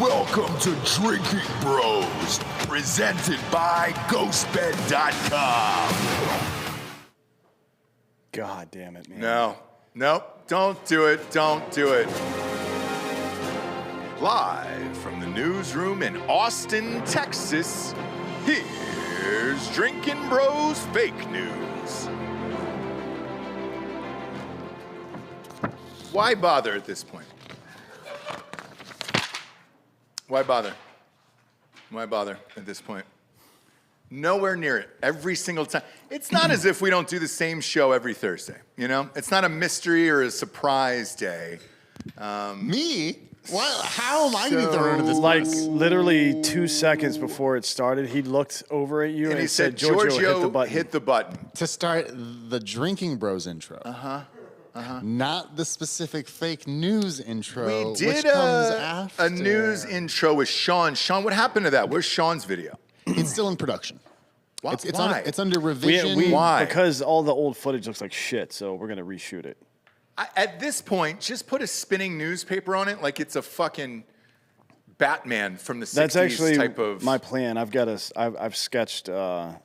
Welcome to Drinking Bros, presented by GhostBed.com. God damn it, man. Nope, don't do it, don't do it. Live from the newsroom in Austin, Texas, here's Drinkin' Bros Fake News. Why bother at this point? Why bother? Why bother at this point? Nowhere near it. Every single time. It's not as if we don't do the same show every Thursday, you know? It's not a mystery or a surprise day. Me? What? How am I going to be thrown into this? Like literally 2 seconds before it started, he looked over at you and he said, Giorgio, hit the button. To start the Drinking Bros intro. Not the specific fake news intro. We did which comes after. a news intro with Sean. Sean, what happened to that? Where's Sean's video? It's still in production. Why? It's under revision. Why? Because all the old footage looks like shit, so we're going to reshoot it. At this point, just put a spinning newspaper on it like it's a fucking Batman from the 60s That's actually type of... my plan. I've sketched a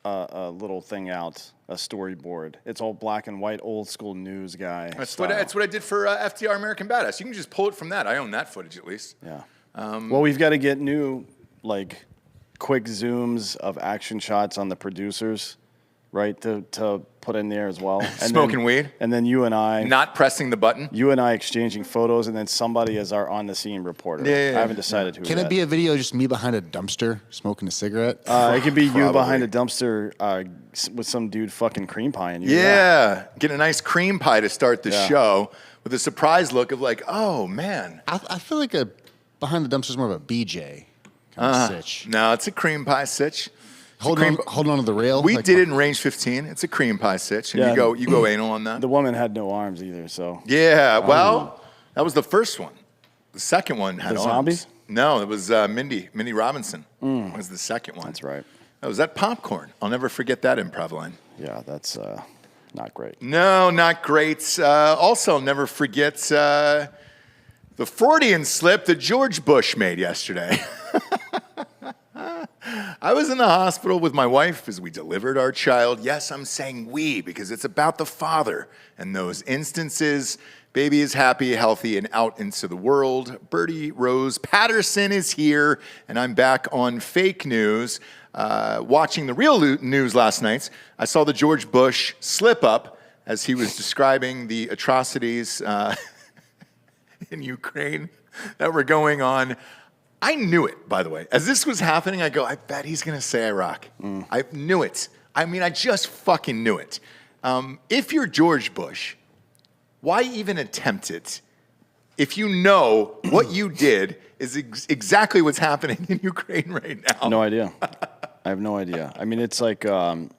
little thing out, a storyboard. It's all black and white, old school news guy. That's what I did for FTR American Badass. You can just pull it from that. I own that footage at least. Yeah. Well, we've got to get new, like, quick zooms of action shots on the producers, right, to put in there as well. And Smoking weed. And then you and I. Not pressing the button. You and I exchanging photos, and then somebody as our on-the-scene reporter. Yeah. I haven't decided who. Can it be a video just me behind a dumpster smoking a cigarette? It could be Probably. you behind a dumpster with some dude fucking cream pieing you. Yeah. Get a nice cream pie to start the show with a surprise look of like, oh, man. I feel like behind the dumpster is more of a BJ kind of sitch. No, it's a cream pie sitch. Holding on to the rail. We like, did it in range 15. It's a cream pie sitch. And Yeah. you go anal on that. The woman had no arms either, so. Yeah, well, that was the first one. The second one had The arms. zombie? No, it was Mindy Robinson was the second one. That's right. That was that popcorn. I'll never forget that improv line. Yeah, that's not great. No, not great. Also, never forget the Freudian slip that George Bush made yesterday. I was in the hospital with my wife as we delivered our child. Yes, I'm saying we because it's about the father and those instances. Baby is happy, healthy, and out into the world. Bertie Rose Patterson is here, and I'm back on fake news. Watching the real news last night, I saw the George Bush slip up as he was describing the atrocities in Ukraine that were going on. I knew it, by the way. As this was happening, I go, I bet he's going to say Iraq. I knew it. I mean, I just fucking knew it. If you're George Bush, why even attempt it if you know what you did is exactly what's happening in Ukraine right now? No idea. I have no idea. I mean, it's like OJ,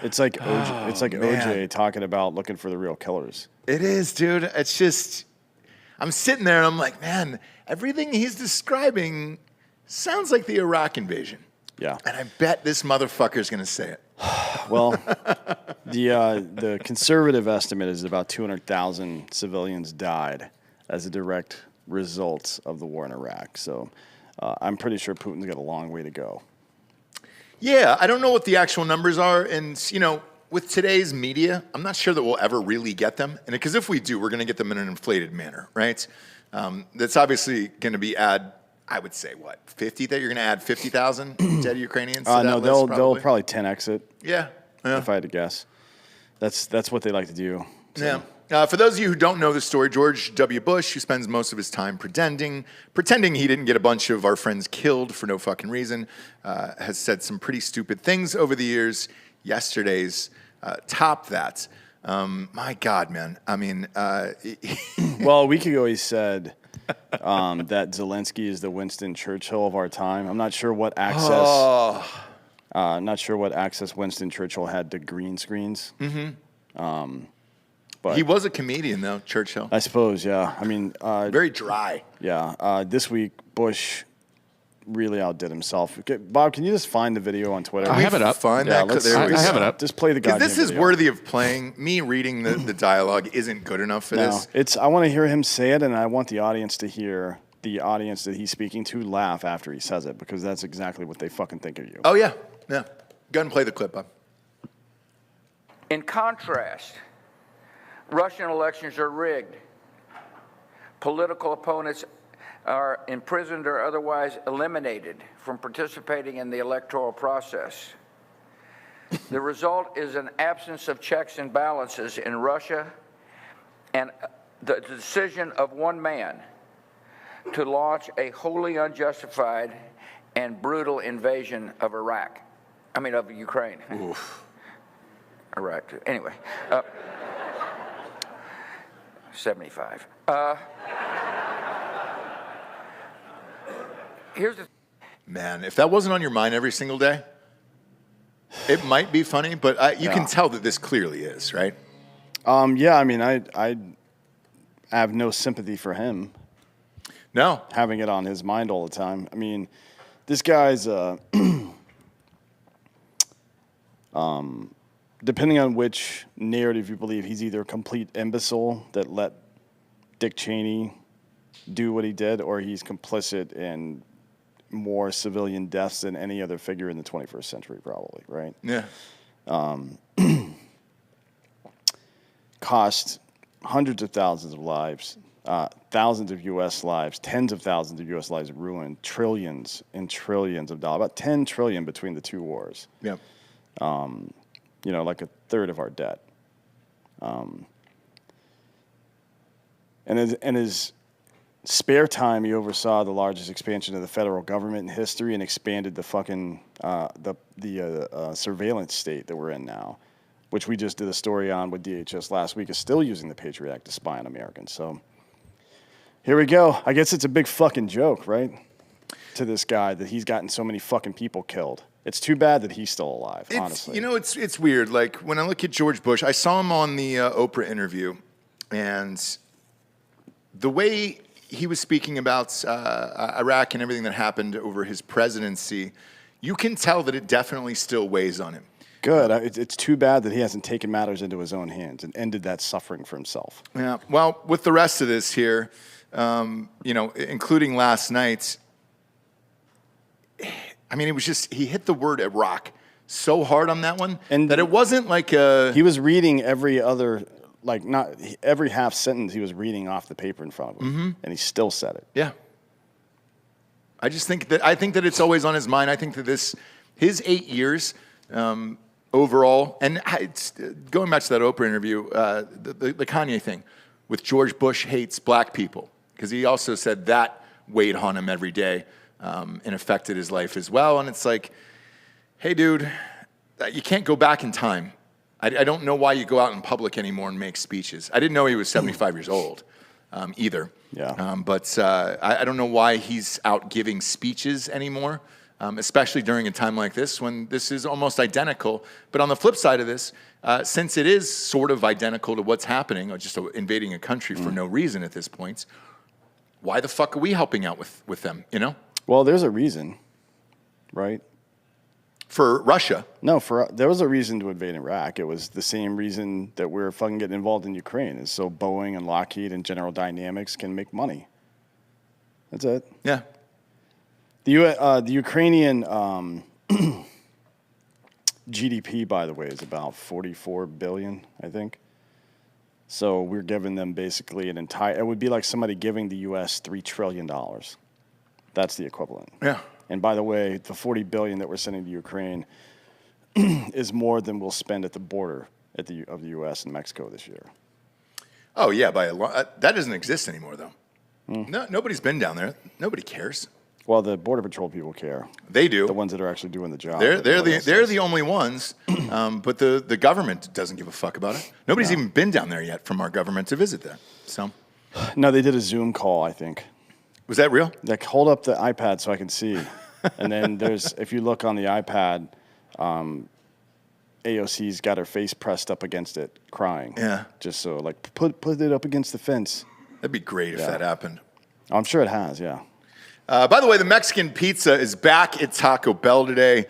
OJ talking about looking for the real killers. It is, dude. It's just, I'm sitting there and I'm like, man, everything he's describing sounds like the Iraq invasion. Yeah. And I bet this motherfucker's going to say it. Well, the conservative estimate is about 200,000 civilians died as a direct result of the war in Iraq. So I'm pretty sure Putin's got a long way to go. Yeah, I don't know what the actual numbers are. And, you know, with today's media, I'm not sure that we'll ever really get them. And because if we do, we're going to get them in an inflated manner, right? That's obviously going to be I would say, 50? That you're going to add 50,000 dead Ukrainians to that No, list, they'll probably 10x it. Yeah. If I had to guess. That's what they like to do. So. Yeah. For those of you who don't know the story, George W. Bush, who spends most of his time pretending he didn't get a bunch of our friends killed for no fucking reason, has said some pretty stupid things over the years. Yesterday's topped that. My God, man. I mean... Well, a week ago he said... that Zelensky is the Winston Churchill of our time. I'm not sure what access. Not sure what access Winston Churchill had to green screens. But he was a comedian, though, Churchill. I suppose, yeah. I mean, very dry. Yeah. This week, Bush really outdid himself. Okay, Bob, can you just find the video on Twitter? I have it up. Find Yeah, that. I have it up. Just play the goddamn Because this is video. worthy of playing. Me reading the dialogue isn't good enough for this. I want to hear him say it, and I want the audience to hear the audience that he's speaking to laugh after he says it, because that's exactly what they fucking think of you. Oh, yeah. Yeah. Go ahead and play the clip, Bob. In contrast, Russian elections are rigged. Political opponents are imprisoned or otherwise eliminated from participating in the electoral process. The result is an absence of checks and balances in Russia and the decision of one man to launch a wholly unjustified and brutal invasion of of Ukraine. Oof. Iraq. Anyway, 75. Here's the. Man, if that wasn't on your mind every single day, it might be funny, but you can tell that this clearly is, right? Yeah, I mean, I have no sympathy for him. No. Having it on his mind all the time. I mean, this guy's, depending on which narrative you believe, he's either a complete imbecile that let Dick Cheney do what he did, or he's complicit in more civilian deaths than any other figure in the 21st century, probably, right? Yeah. Cost hundreds of thousands of lives, thousands of U.S. lives, tens of thousands of U.S. lives ruined, trillions and trillions of dollars, about $10 trillion between the two wars. Yeah. Like a third of our debt. And his spare time, he oversaw the largest expansion of the federal government in history and expanded the fucking surveillance state that we're in now, which we just did a story on with DHS last week, is still using the Patriot Act to spy on Americans. So here we go. I guess it's a big fucking joke, right, to this guy that he's gotten so many fucking people killed. It's too bad that he's still alive, honestly. It's weird. Like, when I look at George Bush, I saw him on the Oprah interview, and the way he was speaking about Iraq and everything that happened over his presidency, you can tell that it definitely still weighs on him. Good. It's too bad that he hasn't taken matters into his own hands and ended that suffering for himself. Yeah. Well, with the rest of this here, including last night, I mean, it was just, he hit the word Iraq so hard on that one, and that it wasn't like he was reading every other, like, not every half sentence he was reading off the paper in front of him, and he still said it. Yeah. I think that it's always on his mind. I think that his 8 years overall, and it's, going back to that Oprah interview, the Kanye thing with George Bush hates black people, because he also said that weighed on him every day. And affected his life as well. And it's like, hey, dude, you can't go back in time. I don't know why you go out in public anymore and make speeches. I didn't know he was 75 years old either. Yeah. But I don't know why he's out giving speeches anymore, especially during a time like this when this is almost identical. But on the flip side of this, since it is sort of identical to what's happening, or just invading a country for no reason at this point, why the fuck are we helping out with them, you know? Well, there's a reason, right? For Russia? No, there was a reason to invade Iraq. It was the same reason that we're fucking getting involved in Ukraine, is so Boeing and Lockheed and General Dynamics can make money. That's it. Yeah. The Ukrainian GDP, by the way, is about $44 billion, I think. So we're giving them basically it would be like somebody giving the U.S. $3 trillion. That's the equivalent. Yeah. And by the way, the $40 billion that we're sending to Ukraine is more than we'll spend at the border of the U.S. and Mexico this year. Oh, yeah, by a lot. That doesn't exist anymore, though. No, nobody's been down there. Nobody cares. Well, the Border Patrol people care. They do. The ones that are actually doing the job. They're the only ones, but the government doesn't give a fuck about it. Nobody's even been down there yet from our government to visit there. So. No, they did a Zoom call, I think. Was that real? Like, hold up the iPad so I can see. And then if you look on the iPad, AOC's got her face pressed up against it, crying. Yeah. Just so, like, put it up against the fence. That'd be great if that happened. I'm sure it has, yeah. By the way, the Mexican pizza is back at Taco Bell today.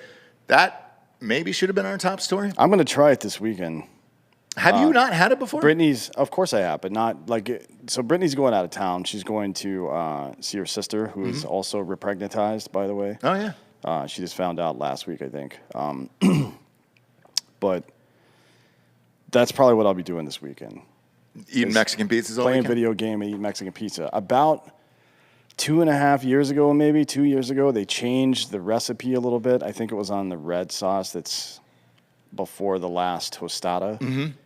That maybe should have been our top story. I'm going to try it this weekend. Have you not had it before? Brittany's, of course I have, but not like, so Brittany's going out of town. She's going to see her sister, who is also repregnatized, by the way. Oh, yeah. She just found out last week, I think. But that's probably what I'll be doing this weekend. Eating Mexican pizzas all Playing weekend? video game and eating Mexican pizza. About 2.5 years ago, maybe 2 years ago, they changed the recipe a little bit. I think it was on the red sauce that's before the last tostada,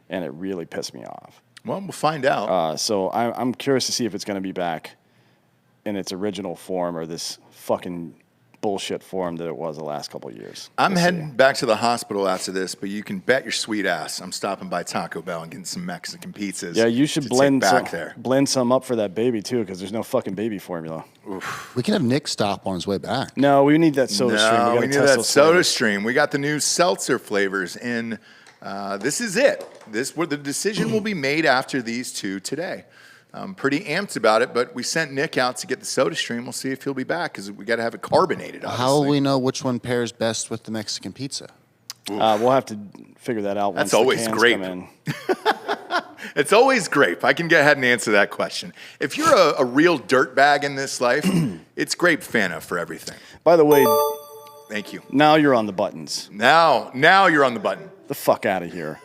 and it really pissed me off. Well, we'll find out. So I'm curious to see if it's going to be back in its original form or this fucking bullshit form that it was the last couple of years. I'm heading back to the hospital after this, but you can bet your sweet ass I'm stopping by Taco Bell and getting some Mexican pizzas. Yeah, you should to blend take some, back there. blend some up for that baby too, because there's no fucking baby formula. We can have Nick stop on his way back. No, we need that soda stream. No, We we gotta need test that those soda flavors. stream. We got the new seltzer flavors in. This is it. Where the decision will be made after these two today. I'm pretty amped about it, but we sent Nick out to get the soda stream. We'll see if he'll be back because we got to have it carbonated. Obviously. How will we know which one pairs best with the Mexican pizza? We'll have to figure that out. That's once always the cans grape. come in. It's always grape. I can get ahead and answer that question. If you're a real dirtbag in this life, it's grape Fanta for everything. By the way, Thank you. now you're on the buttons. Now you're on the button. The fuck out of here.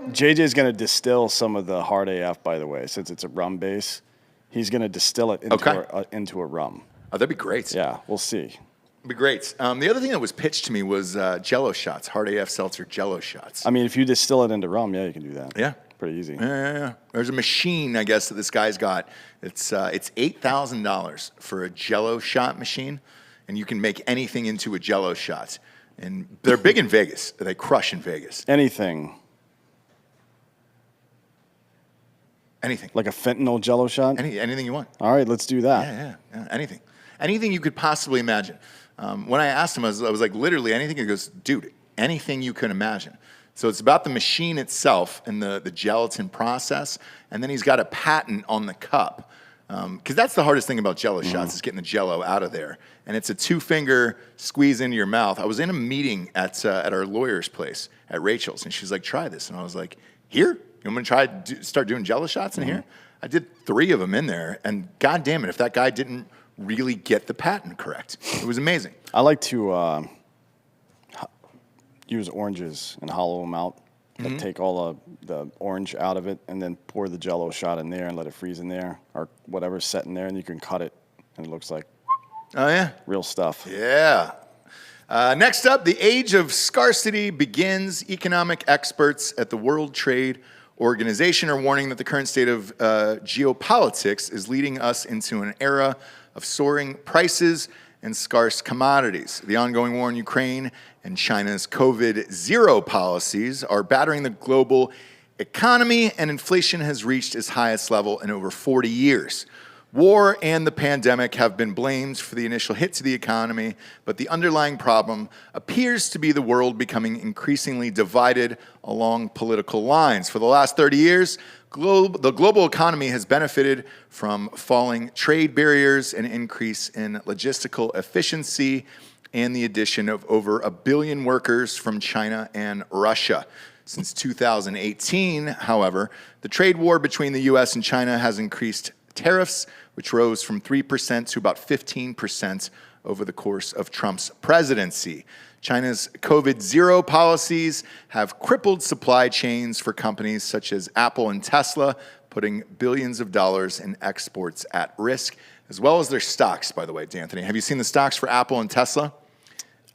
JJ's going to distill some of the hard AF, by the way, since it's a rum base. He's going to distill it into a rum. Oh, that'd be great. Yeah, we'll see. It'd be great. The other thing that was pitched to me was Jello Shots, hard AF seltzer Jello Shots. I mean, if you distill it into rum, yeah, you can do that. Yeah. Pretty easy. Yeah. There's a machine, I guess, that this guy's got. It's $8,000 for a Jello shot machine, and you can make anything into a Jello shot. And they're big in Vegas. They crush in Vegas. Anything. Anything. Like a fentanyl Jello shot? Anything you want. All right, let's do that. Yeah. Anything. Anything you could possibly imagine. When I asked him, I was like, literally anything. He goes, dude, anything you could imagine. So it's about the machine itself and the gelatin process. And then he's got a patent on the cup. Because that's the hardest thing about Jello shots is getting the Jello out of there. And it's a 2-finger squeeze into your mouth. I was in a meeting at our lawyer's place at Rachel's, and she's like, try this. And I was like, here? You want me to try start doing Jello shots in here? I did 3 of them in there, and God damn it, if that guy didn't really get the patent correct. It was amazing. I like to use oranges and hollow them out. Like take all the orange out of it and then pour the Jello shot in there and let it freeze in there or whatever's set in there, and you can cut it, and it looks like Oh, yeah? real stuff. Yeah. Next up, the age of scarcity begins. Economic experts at the World Trade Organization are warning that the current state of geopolitics is leading us into an era of soaring prices and scarce commodities. The ongoing war in Ukraine and China's COVID-0 policies are battering the global economy, and inflation has reached its highest level in over 40 years. War and the pandemic have been blamed for the initial hit to the economy, but the underlying problem appears to be the world becoming increasingly divided along political lines. For the last 30 years, the global economy has benefited from falling trade barriers, an increase in logistical efficiency, and the addition of over 1 billion workers from China and Russia. Since 2018, however, the trade war between the U.S. and China has increased tariffs, which rose from 3% to about 15% over the course of Trump's presidency. China's COVID-0 policies have crippled supply chains for companies such as Apple and Tesla, putting billions of dollars in exports at risk, as well as their stocks, by the way, D'Anthony. Have you seen the stocks for Apple and Tesla?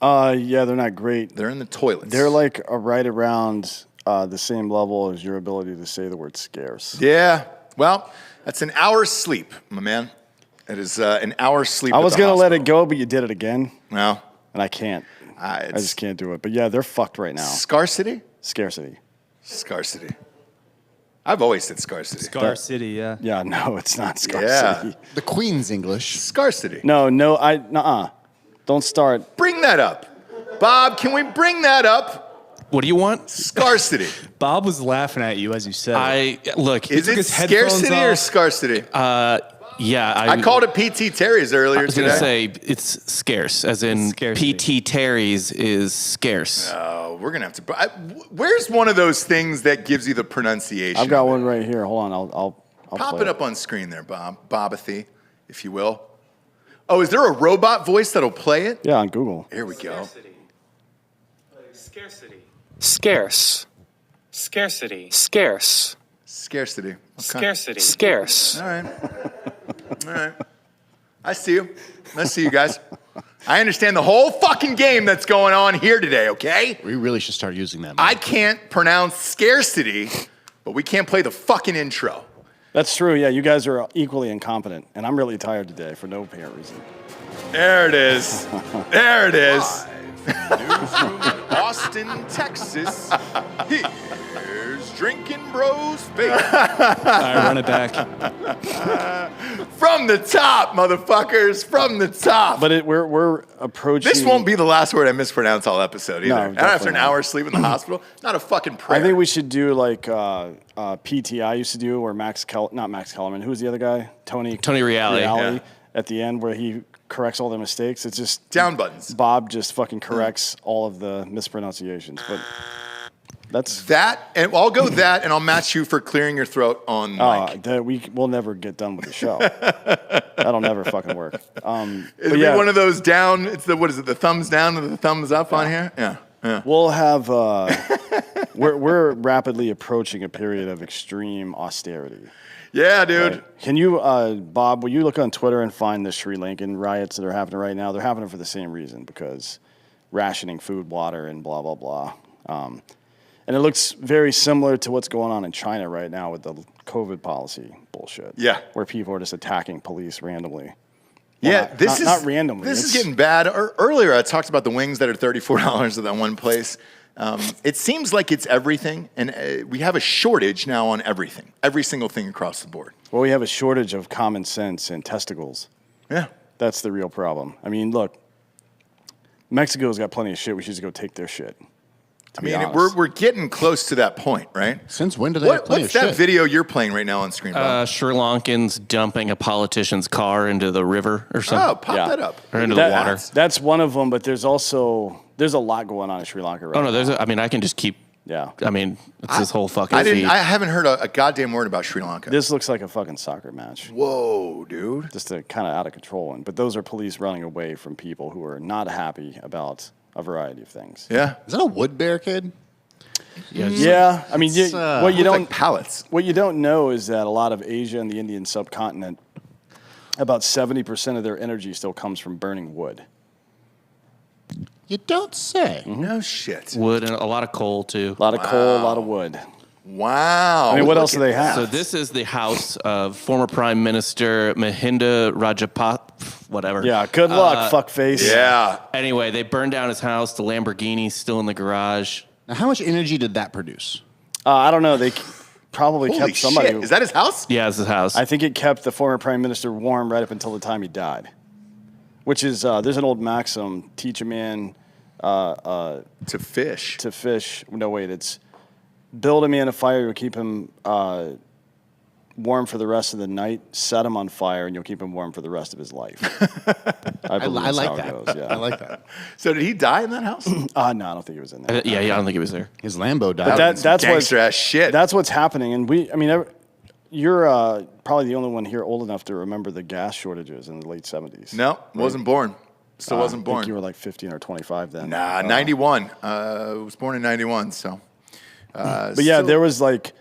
Yeah, they're not great. They're in the toilets. They're like right around the same level as your ability to say the word scarce. Yeah. Well, that's an hour's sleep, my man. It is an hour's sleep. I was going to let hospital. it go, but you did it again. No. And I can't. I It's just can't do it. But yeah, they're fucked right now. Scarcity? Scarcity. Scarcity. I've always said scarcity. Scar City, yeah. Yeah, no, it's not scarcity. Yeah. The Queen's English. Scarcity. No, nuh-uh. Don't start. Bring that up. Bob, can we bring that up? What do you want? Scarcity. Bob was laughing at you as you said it. Look. Is took it his headphones scarcity or off. scarcity? Yeah, I called it PT Terry's earlier I was going to today. say it's scarce, as in Scarcity. PT Terry's is scarce. Oh, we're gonna have to. Where's one of those things that gives you the pronunciation? I've got of it? one right here. Hold on, I'll Pop play it up on screen there, Bobathy, if you will. Oh, is there a robot voice that'll play it? Yeah, on Google. Here we go. Scarcity. Scarce. Scarcity. Scarce. Scarcity. Okay. Scarcity. Scarce. All right. All right. I see you. I see you guys. I understand the whole fucking game that's going on here today, okay? We really should start using that. I can't pronounce scarcity, but we can't play the fucking intro. That's true. Yeah, you guys are equally incompetent, and I'm really tired today for no apparent reason. There it is. There it is. Newsroom in Austin, Texas. Here's Drinkin Bros Fake. All right, run it back. From the top, motherfuckers. From the top. But we're approaching. This won't be the last word I mispronounce all episode either. No, and after an definitely hour of sleep in the hospital, not a fucking prayer. I think we should do like PTI used to do, where not Max Kellerman. Who's the other guy? Tony Reale. Reale yeah. at the end, where he corrects all the mistakes. It's just Down buttons. Bob just fucking corrects all of the mispronunciations. But that's That, and I'll go that, and I'll match you for clearing your throat on mic. we'll never get done with the show. That'll never fucking work. It'll but be yeah, one of those down, it's the, what is it, the thumbs down and the thumbs up on here? Yeah. Yeah. we'll have. We're rapidly approaching a period of extreme austerity. Yeah, dude. Right. Can you, Bob, will you look on Twitter and find the Sri Lankan riots that are happening right now? They're happening for the same reason, because rationing food, water, and blah, blah, blah. And it looks very similar to what's going on in China right now with the COVID policy bullshit. Yeah. Where people are just attacking police randomly. Yeah, Well, this is not randomly. This is It's- getting bad. Earlier, I talked about the wings that are $34 at that one place. It seems like it's everything, and we have a shortage now on everything, every single thing across the board. Well, we have a shortage of common sense and testicles. Yeah, That's the real problem. I mean, look, Mexico's got plenty of shit. We should just go take their shit. I mean, we're getting close to that point, right? Since when did they have plenty What's of that shit? video you're playing right now on screen, Bob? Sri Lankans dumping a politician's car into the river or something. Oh, pop yeah. that up. Or into the water. That's one of them, but there's a lot going on in Sri Lanka right Oh, no, now. I can just keep. Yeah. I mean, it's this whole fucking I feed. haven't heard a goddamn word about Sri Lanka. This looks like a fucking soccer match. Whoa, dude. Just a kind of out of control one. But those are police running away from people who are not happy about a variety of things. Yeah. Is that a wood barricade? Yeah. I mean, what you Look don't like pallets. what you don't know is that a lot of Asia and the Indian subcontinent, about 70% of their energy still comes from burning wood. You don't say. No shit. Wood and a lot of coal, too. A lot of coal, a lot of wood. Wow. I mean, what Look else do at they have? So this is the house of former Prime Minister Mahinda Rajapaksa, whatever. Yeah, good luck, fuckface. Yeah. Anyway, they burned down his house. The Lamborghini's still in the garage. Now, how much energy did that produce? I don't know. They probably Holy kept somebody. shit. Is that his house? Yeah, it's his house. I think it kept the former prime minister warm right up until the time he died. Which is, there's an old maxim: teach a man To fish. to fish. No, wait, it's build a man a fire, you'll keep him warm for the rest of the night. Set him on fire, and you'll keep him warm for the rest of his life. I believe that's like how that. it goes. Yeah. I like that. So did he die in that house? No, I don't think he was in there. Yeah, I don't think he was there. His Lambo died. But that's what's gangster ass shit. That's what's happening, and you're probably the only one here old enough to remember the gas shortages in the late 70s. No, wasn't born. Still wasn't I born. think you were like 15 or 25 then. Nah, 91. I was born in 91, so. But yeah, there was like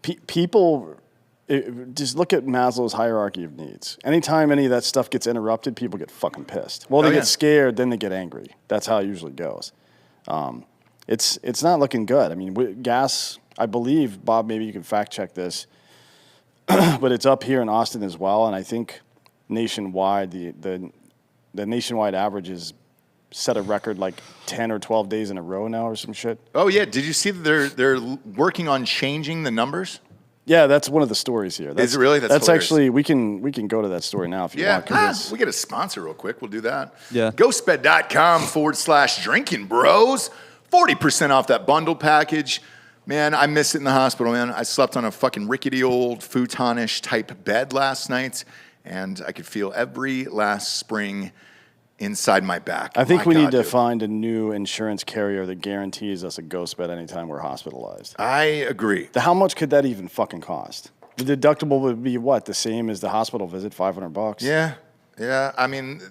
people. Just look at Maslow's hierarchy of needs. Anytime any of that stuff gets interrupted, people get fucking pissed. Well, they yeah. get scared, then they get angry. That's how it usually goes. It's not looking good. I mean, gas. I believe, Bob, maybe you can fact check this, but it's up here in Austin as well, and I think nationwide the nationwide average is set a record like 10 or 12 days in a row now or some shit. Oh, yeah. Did you see that they're working on changing the numbers? Yeah, that's one of the stories here. Is it really? That's hilarious. actually, we can go to that story now if you want. 'Cause we get a sponsor real quick. We'll do that. Yeah. Ghostbed.com/drinking bros. 40% off that bundle package. Man, I miss it in the hospital, man. I slept on a fucking rickety old futonish type bed last night, and I could feel every last spring inside my back. I think My we God, need to dude. find a new insurance carrier that guarantees us a ghost bed anytime we're hospitalized. I agree. How much could that even fucking cost? The deductible would be what? The same as the hospital visit, $500? Yeah. I mean,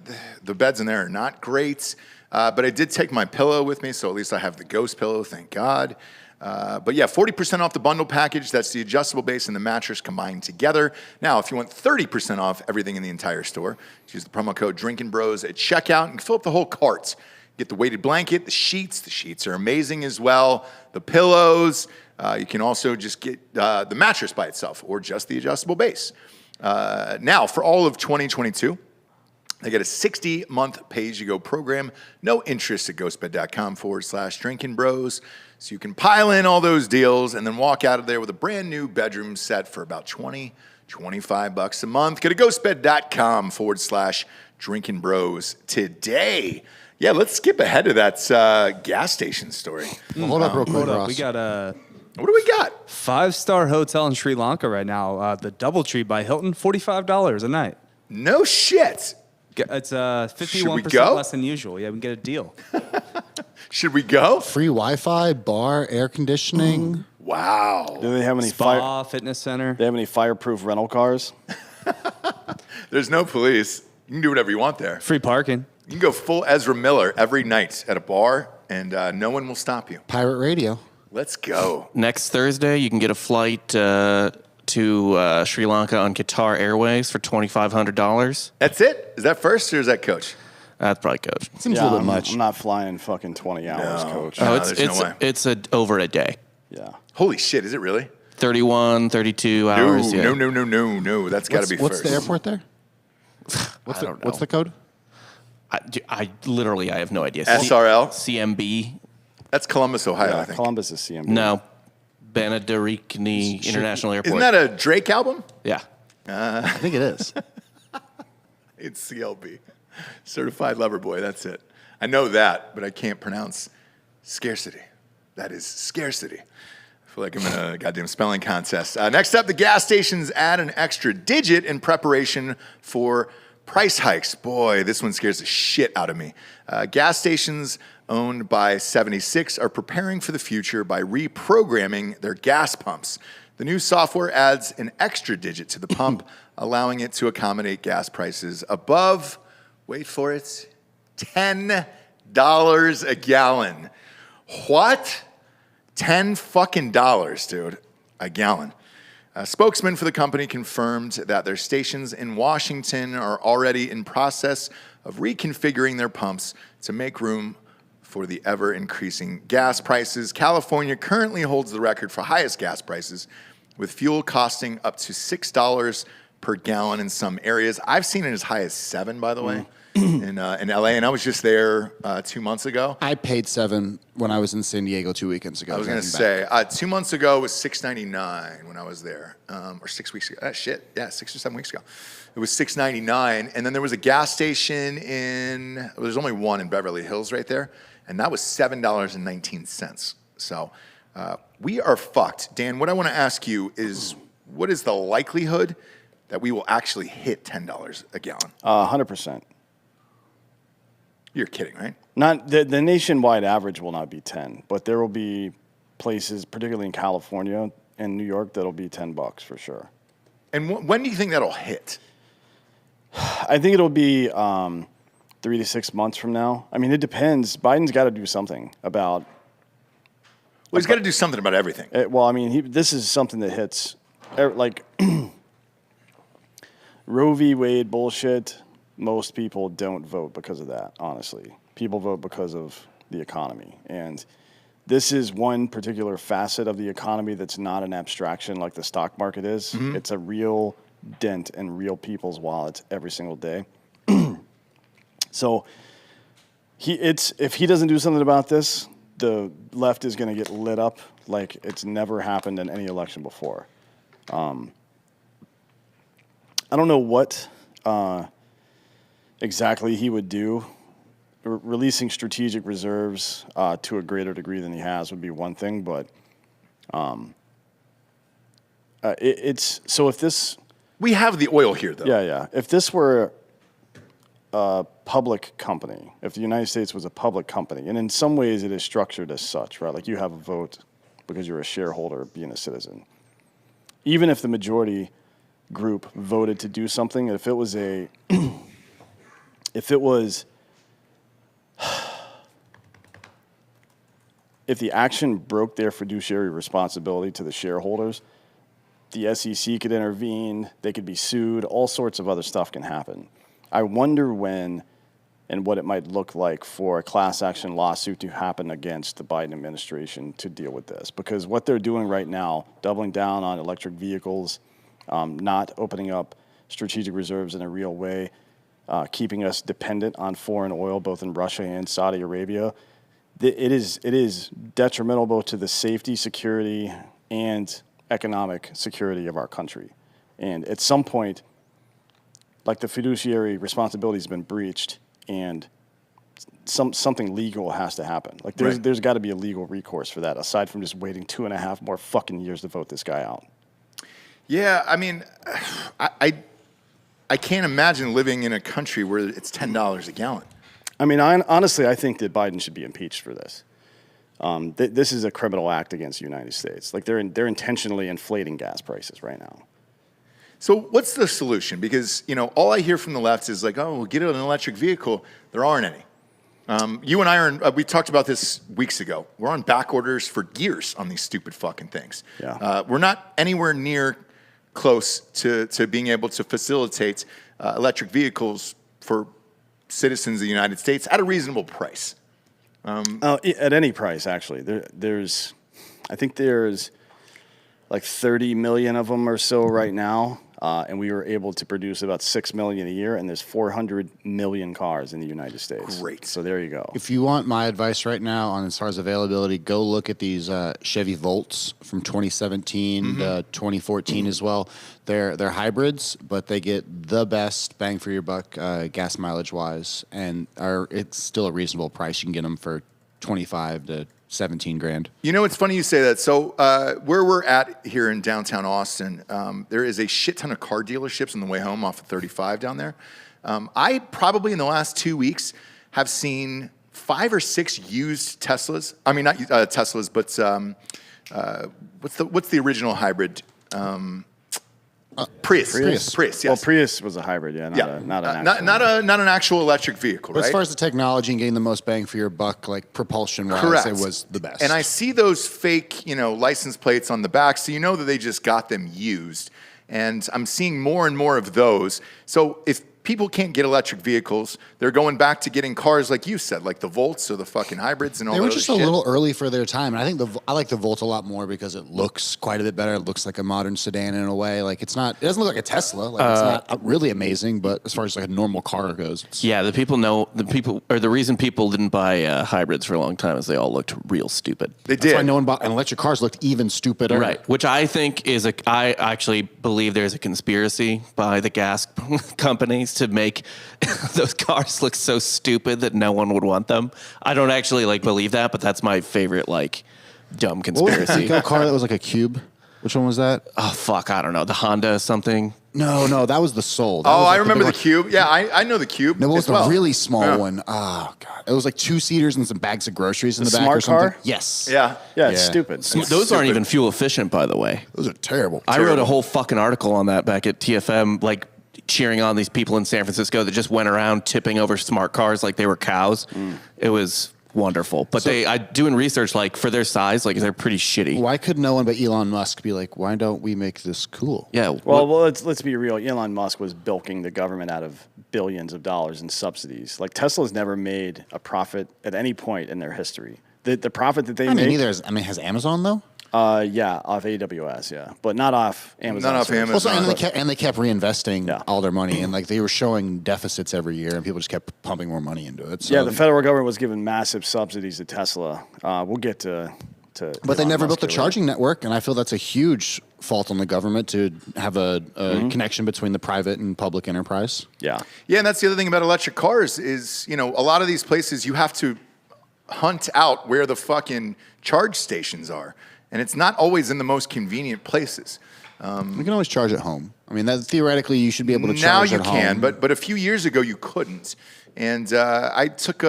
the beds in there are not great, but I did take my pillow with me, so at least I have the ghost pillow, thank God. But yeah, 40% off the bundle package. That's the adjustable base and the mattress combined together. Now, if you want 30% off everything in the entire store, use the promo code Drinkin Bros at checkout and fill up the whole cart. Get the weighted blanket, the sheets. The sheets are amazing as well. The pillows. You can also just get the mattress by itself or just the adjustable base. Now, for all of 2022, they get a 60-month pay-as-you-go program. No interest at ghostbed.com/Drinkin Bros. So you can pile in all those deals and then walk out of there with a brand new bedroom set for about $25 a month. Go to ghostbed.com/Drinkin Bros today. Yeah, let's skip ahead to that gas station story. Well, hold up real quick, Hold up. Ross. We got a What do we got? 5-star hotel in Sri Lanka right now. The Doubletree by Hilton, $45 a night. No shit. It's Should we 51% go? less than usual. Yeah, we can get a deal. Should we go? Free Wi-Fi, bar, air conditioning. Wow. Do they have any Spa, fitness center. They have any fireproof rental cars? There's no police. You can do whatever you want there. Free parking. You can go full Ezra Miller every night at a bar, and no one will stop you. Pirate radio. Let's go. Next Thursday, you can get a flight to Sri Lanka on Qatar Airways for $2,500. That's it? Is that first or is that coach? That's probably coach. Seems a little bit I'm, much. I'm not flying fucking 20 hours, coach. No, it's there's no way. it's over a day. Yeah. Holy shit, is it really? 31, 32 hours. Yeah. No. That's got to be What's first. the airport there? I don't know. What's the code? I literally have no idea. SRL? CMB? That's Columbus, Ohio, I Yeah, think. Columbus is CMB. No. Benedictini International Airport. Isn't that a Drake album? Yeah. I think it is. It's CLB. Certified Lover Boy, that's it. I know that, but I can't pronounce scarcity. That is scarcity. I feel like I'm in a goddamn spelling contest. Next up, the gas stations add an extra digit in preparation for price hikes. Boy, this one scares the shit out of me. Gas stations owned by 76 are preparing for the future by reprogramming their gas pumps. The new software adds an extra digit to the pump, allowing it to accommodate gas prices above, wait for it, $10 a gallon. What? 10 fucking dollars, dude, a gallon. A spokesman for the company confirmed that their stations in Washington are already in process of reconfiguring their pumps to make room for the ever-increasing gas prices. California currently holds the record for highest gas prices, with fuel costing up to $6 per gallon in some areas. I've seen it as high as $7, by the way, in LA, and I was just there 2 months ago. I paid $7 when I was in San Diego 2 weekends ago. I was going to driving back. say, 2 months ago was $6.99 when I was there, or 6 weeks ago. 6 or 7 weeks ago. It was $6.99, and then there was a gas station there's only one in Beverly Hills right there, and that was $7.19. So we are fucked. Dan, what I want to ask you is, what is the likelihood that we will actually hit $10 a gallon? 100%. You're kidding, right? Not the nationwide average will not be 10, but there will be places, particularly in California and New York, that'll be $10 for sure. And when do you think that'll hit? I think it'll be 3 to 6 months from now. I mean, it depends. Biden's got to do something about. Well, he's got to do something about everything. I mean, this is something that hits, like Roe v. Wade bullshit. Most people don't vote because of that, honestly. People vote because of the economy. And this is one particular facet of the economy that's not an abstraction like the stock market is. Mm-hmm. It's a real dent in real people's wallets every single day. So if he doesn't do something about this, the left is going to get lit up like it's never happened in any election before. I don't know what exactly he would do. Releasing strategic reserves to a greater degree than he has would be one thing, but It's so if this. We have the oil here, though. Yeah. If this were a public company, if the United States was a public company, and in some ways it is structured as such, right? Like you have a vote because you're a shareholder being a citizen. Even if the majority group voted to do something, if it was if the action broke their fiduciary responsibility to the shareholders, the SEC could intervene, they could be sued, all sorts of other stuff can happen. I wonder when and what it might look like for a class action lawsuit to happen against the Biden administration to deal with this. Because what they're doing right now, doubling down on electric vehicles, not opening up strategic reserves in a real way, keeping us dependent on foreign oil, both in Russia and Saudi Arabia, it is detrimental both to the safety, security, and economic security of our country. And at some point, like the fiduciary responsibility has been breached, and something legal has to happen. Like there's got to be a legal recourse for that, aside from just waiting 2.5 more fucking years to vote this guy out. Yeah, I mean, I can't imagine living in a country where it's $10 a gallon. I mean, honestly, I think that Biden should be impeached for this. This is a criminal act against the United States. Like they're intentionally inflating gas prices right now. So what's the solution? Because, all I hear from the left is like, oh, we'll get an electric vehicle. There aren't any. You and I we talked about this weeks ago. We're on back orders for years on these stupid fucking things. Yeah. We're not anywhere near close to being able to facilitate electric vehicles for citizens of the United States at a reasonable price. At any price, actually. I think there's like 30 million of them or so right now. And we were able to produce about 6 million a year, and there's 400 million cars in the United States. Great. So there you go. If you want my advice right now on as far as availability, go look at these Chevy Volts from 2017 to 2014 as well. They're hybrids, but they get the best bang for your buck gas mileage wise, and it's still a reasonable price. You can get them for 25 to 17 grand. It's funny you say that. So where we're at here in downtown Austin, there is a shit ton of car dealerships on the way home off of 35 down there. I probably in the last 2 weeks have seen 5 or 6 used Teslas. I mean, not Teslas, but what's the original hybrid? Prius. Yes. Well, Prius was a hybrid, not an actual electric vehicle, But right? as far as the technology and getting the most bang for your buck, like propulsion-wise, Correct. it was the best. And I see those fake, license plates on the back, so you know that they just got them used. And I'm seeing more and more of those. So if people can't get electric vehicles, they're going back to getting cars like you said, like the Volts or the fucking hybrids and all that. They were just a little early for their time, and I think I like the Volt a lot more because it looks quite a bit better. It looks like a modern sedan in a way. Like it doesn't look like a Tesla. Like it's not really amazing, but as far as like a normal car goes, the reason people didn't buy hybrids for a long time is they all looked real stupid. They did. That's why no one bought, and electric cars looked even stupider. Right, which I think I actually believe there's a conspiracy by the gas companies to make those cars look so stupid that no one would want them. I don't actually believe that, but that's my favorite dumb conspiracy. What was the car that was like a cube? Which one was that? Oh fuck, I don't know. The Honda something. No, that was the Soul. That Oh, was I like remember the big Cube. Yeah, I know the Cube. No, it was as well. the really small Yeah. one. Oh god, it was like 2 seaters and some bags of groceries in the back smart or something. car? Yes. Yeah. Yeah, it's Yeah. stupid. Those aren't even fuel efficient, by the way. Those are terrible. I wrote a whole fucking article on that back at TFM, cheering on these people in San Francisco that just went around tipping over smart cars like they were cows. It was wonderful. But doing research for their size, they're pretty shitty. Why could no one but Elon Musk be like, why don't we make this cool? Yeah. Well, let's be real. Elon Musk was bilking the government out of billions of dollars in subsidies. Like Tesla's never made a profit at any point in their history. The profit that they make. Has Amazon though? Yeah, off AWS, yeah, but not off Amazon. Not off service. Amazon. Also, and they kept reinvesting all their money, and they were showing deficits every year, and people just kept pumping more money into it. So, Yeah, the federal government was giving massive subsidies to Tesla. We'll get to. But they Elon never Musk built the later. charging network, and I feel that's a huge fault on the government to have a connection between the private and public enterprise. Yeah. Yeah, and that's the other thing about electric cars is, a lot of these places you have to hunt out where the fucking charge stations are. and it's not always in the most convenient places. You can always charge at home. I mean, that theoretically you should be able to Now charge you at can, home. but a few years ago you couldn't. And I took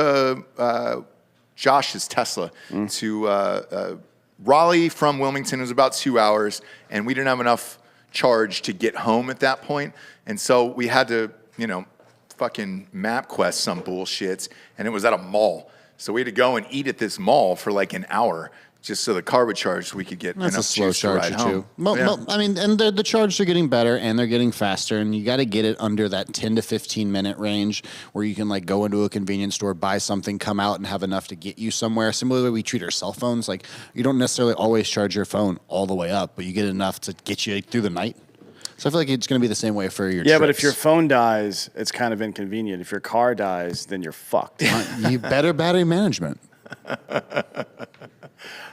Josh's Tesla to Raleigh from Wilmington. It was about 2 hours, and we didn't have enough charge to get home at that point. And so we had to, fucking MapQuest some bullshit, and it was at a mall. So we had to go and eat at this mall for like an hour just so the car would charge so we could get That's enough a slow juice to ride charger home. too. I mean, and the charges are getting better and they're getting faster, and you got to get it under that 10 to 15 minute range where you can like go into a convenience store, buy something, come out, and have enough to get you somewhere. Similarly, we treat our cell phones. Like you don't necessarily always charge your phone all the way up, but you get enough to get you through the night. So I feel like it's going to be the same way for your Yeah, but trips. if your phone dies, it's kind of inconvenient. If your car dies, then you're fucked. you better battery management.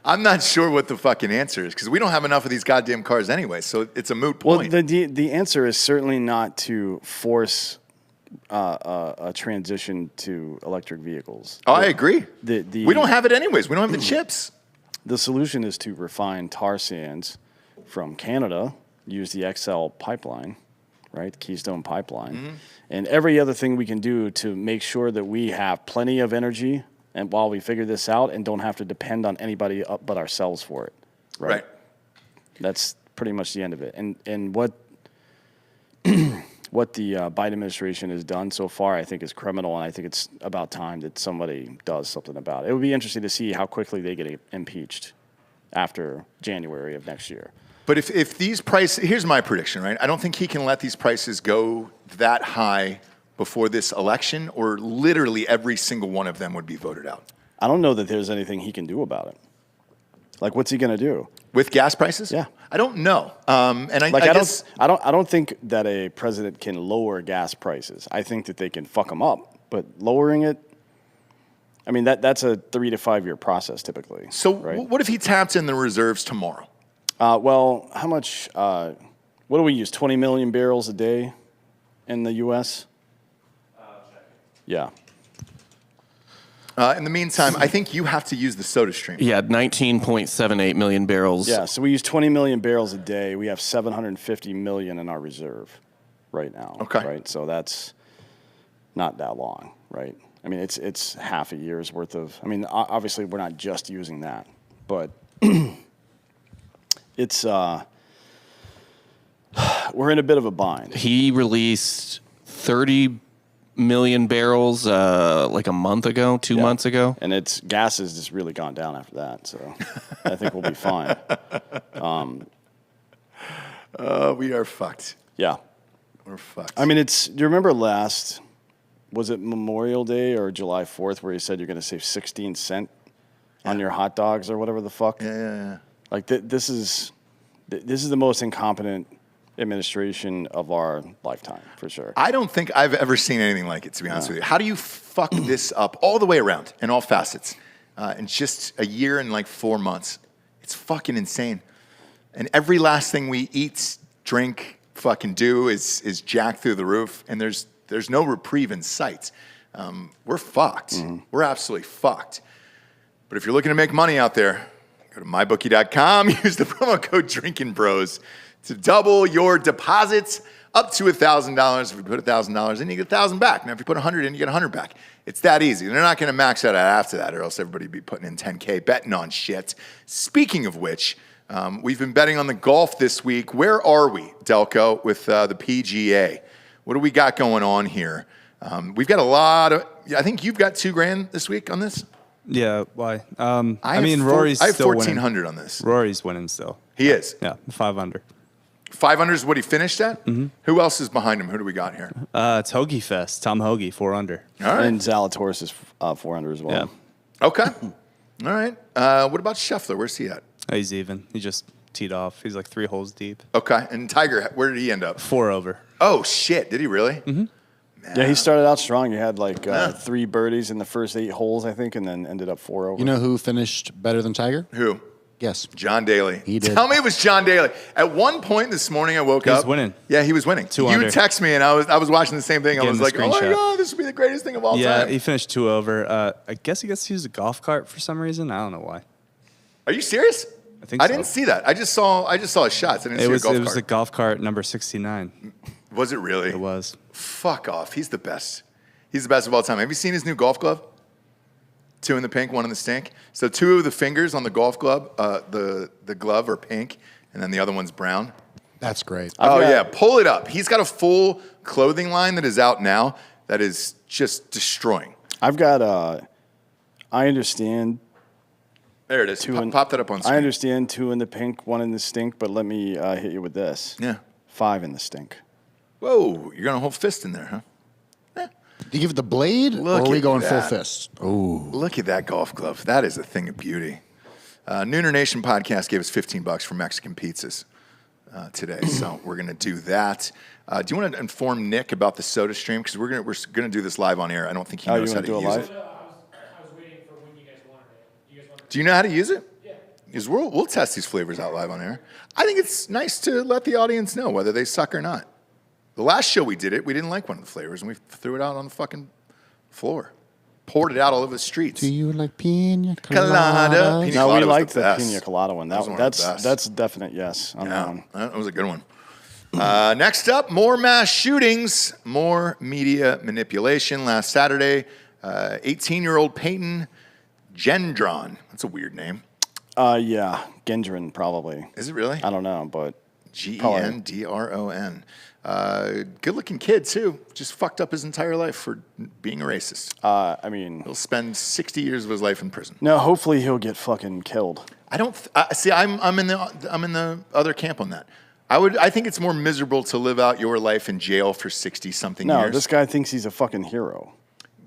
I'm not sure what the fucking answer is because we don't have enough of these goddamn cars anyway, so it's a moot point. Well, the answer is certainly not to force a transition to electric vehicles. I agree. We don't have it anyways. We don't have the chips. The solution is to refine tar sands from Canada, use the XL pipeline, right, the Keystone pipeline, and every other thing we can do to make sure that we have plenty of energy and while we figure this out and don't have to depend on anybody but ourselves for it, right? That's pretty much the end of it. And what what the Biden administration has done so far, I think, is criminal, and I think it's about time that somebody does something about it. It would be interesting to see how quickly they get impeached after January of next year. But if these prices, here's my prediction, right? I don't think he can let these prices go that high before this election, or literally every single one of them would be voted out. I don't know that there's anything he can do about it. Like, what's he going to do with gas prices? Yeah, I don't know. And I guess I don't think that a president can lower gas prices. I think that they can fuck them up, but lowering it, I mean that's a 3 to 5 year process typically. So right? What if he taps in the reserves tomorrow? Well, how much? What do we use? 20 million barrels a day in the U.S. Yeah. In the meantime, I think you have to use the soda stream. Yeah, 19.78 million barrels. Yeah, so we use 20 million barrels a day. We have 750 million in our reserve right now. Okay. Right, so that's not that long, right? I mean, it's half a year's worth of. I mean, obviously we're not just using that, but it's we're in a bit of a bind. He released 30 million barrels like a month ago, 2 months ago. And gas has just really gone down after that, so I think we'll be fine. We are fucked. Yeah. We're fucked. I mean, do you remember was it Memorial Day or July 4th where he said you're going to save 16 cents on your hot dogs or whatever the fuck? Yeah. Like, this is the most incompetent administration of our lifetime, for sure. I don't think I've ever seen anything like it, to be honest with you. How do you fuck this up all the way around in all facets in just a year and like 4 months? It's fucking insane. And every last thing we eat, drink, fucking do is jack through the roof, and there's no reprieve in sight. We're fucked. We're absolutely fucked. But if you're looking to make money out there, go to mybookie.com, use the promo code DrinkinBros to double your deposits up to $1,000. If you put $1,000 in, you get $1,000 back. Now, if you put 100 in, you get 100 back. It's that easy. They're not going to max out after that, or else everybody would be putting in 10K betting on shit. Speaking of which, we've been betting on the golf this week. Where are we, Delco, with the PGA? What do we got going on here? We've got a lot of. I think you've got $2,000 this week on this. Yeah, why? I mean, have Rory's I have still winning. 1,400 on this. Rory's winning still. He is. Yeah, 5 under. 500 is what he finished at? Mm-hmm. Who else is behind him? Who do we got here? It's Hoagie Fest. Tom Hoagie, 4 under. All right. And Zalatoris is 400 as well. Yeah. Okay. All right. What about Scheffler? Where's he at? He's even. He just teed off. He's like 3 holes deep. Okay. And Tiger, where did he end up? 4 over. Oh, shit. Did he really? Mm-hmm. Yeah, he started out strong. He had like 3 birdies in the first 8 holes, I think, and then ended up 4 over. You know who finished better than Tiger? Who? Yes. John Daly. He did. Tell me it was John Daly. At one point this morning, I woke up. He was winning. Yeah, he was winning. 2 You under. text me, and I was watching the same thing. I Getting was the like, oh my screenshot. God, this would be the greatest thing of all Yeah, time. he finished 2 over. I guess he gets to use a golf cart for some reason. I don't know why. Are you serious? think I so. didn't see that. I just saw his shots. I didn't see a golf It was cart. the golf cart number 69. Was it really? It was. Fuck off. He's the best. He's the best of all time. Have you seen his new golf glove? 2 in the pink, 1 in the stink. So 2 of the fingers on the golf glove, the glove are pink, and then the other one's brown. That's great. Yeah, pull it up. He's got a full clothing line that is out now that is just destroying. I've got I understand. There it is. Pop that up on screen. I understand 2 in the pink, 1 in the stink, but let me hit you with this. Yeah. 5 in the stink. Whoa, you're going to hold fist in there, huh? Do you give it the blade, Look or are we at going that. full fist? Oh, Look at that golf glove. That is a thing of beauty. Nooner Nation podcast gave us $15 for Mexican pizzas today, so we're going to do that. Do you want to inform Nick about the Soda Stream? Because we're gonna do this live on air. I don't think he knows how to use it. I was waiting for when you guys wanted it. Do you know how to use it? Yeah. Because we'll test these flavors out live on air. I think it's nice to let the audience know whether they suck or not. The last show we did it, we didn't like one of the flavors, and we threw it out on the fucking floor. Poured it out all over the streets. do you like pina Colada. colada? Pina No, we colada was liked the the best. pina colada one. That was one of the best. That's a definite yes on that one. That was a good one. Next up, more mass shootings, more media manipulation. Last Saturday, 18-year-old Peyton Gendron. That's a weird name. Yeah, Gendron probably. Is it really? I don't know, but Gendron. Good-looking kid, too. Just fucked up his entire life for being a racist. I mean, He'll spend 60 years of his life in prison. no. Hopefully, he'll get fucking killed. I don't see. I'm in the other camp on that. I think it's more miserable to live out your life in jail for 60-something No, years. this guy thinks he's a fucking hero.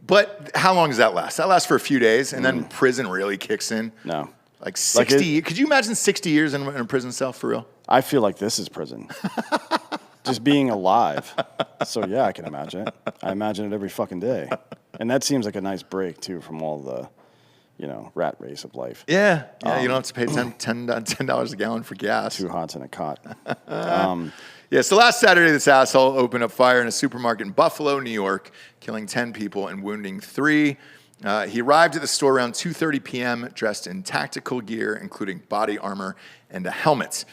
But how long does that last? That lasts for a few days, and then prison really kicks in. No, Like 60. Could you imagine 60 years in a prison cell for real? I feel like this is prison. Just being alive. So yeah, I can imagine it. I imagine it every fucking day, and that seems like a nice break too from all the, rat race of life. Yeah. You don't have to pay $10 a gallon for gas. 2 hots in a cot. Yeah, so last Saturday, this asshole opened up fire in a supermarket in Buffalo, New York, killing 10 people and wounding 3. He arrived at the store around 2:30 p.m., dressed in tactical gear, including body armor and a helmet.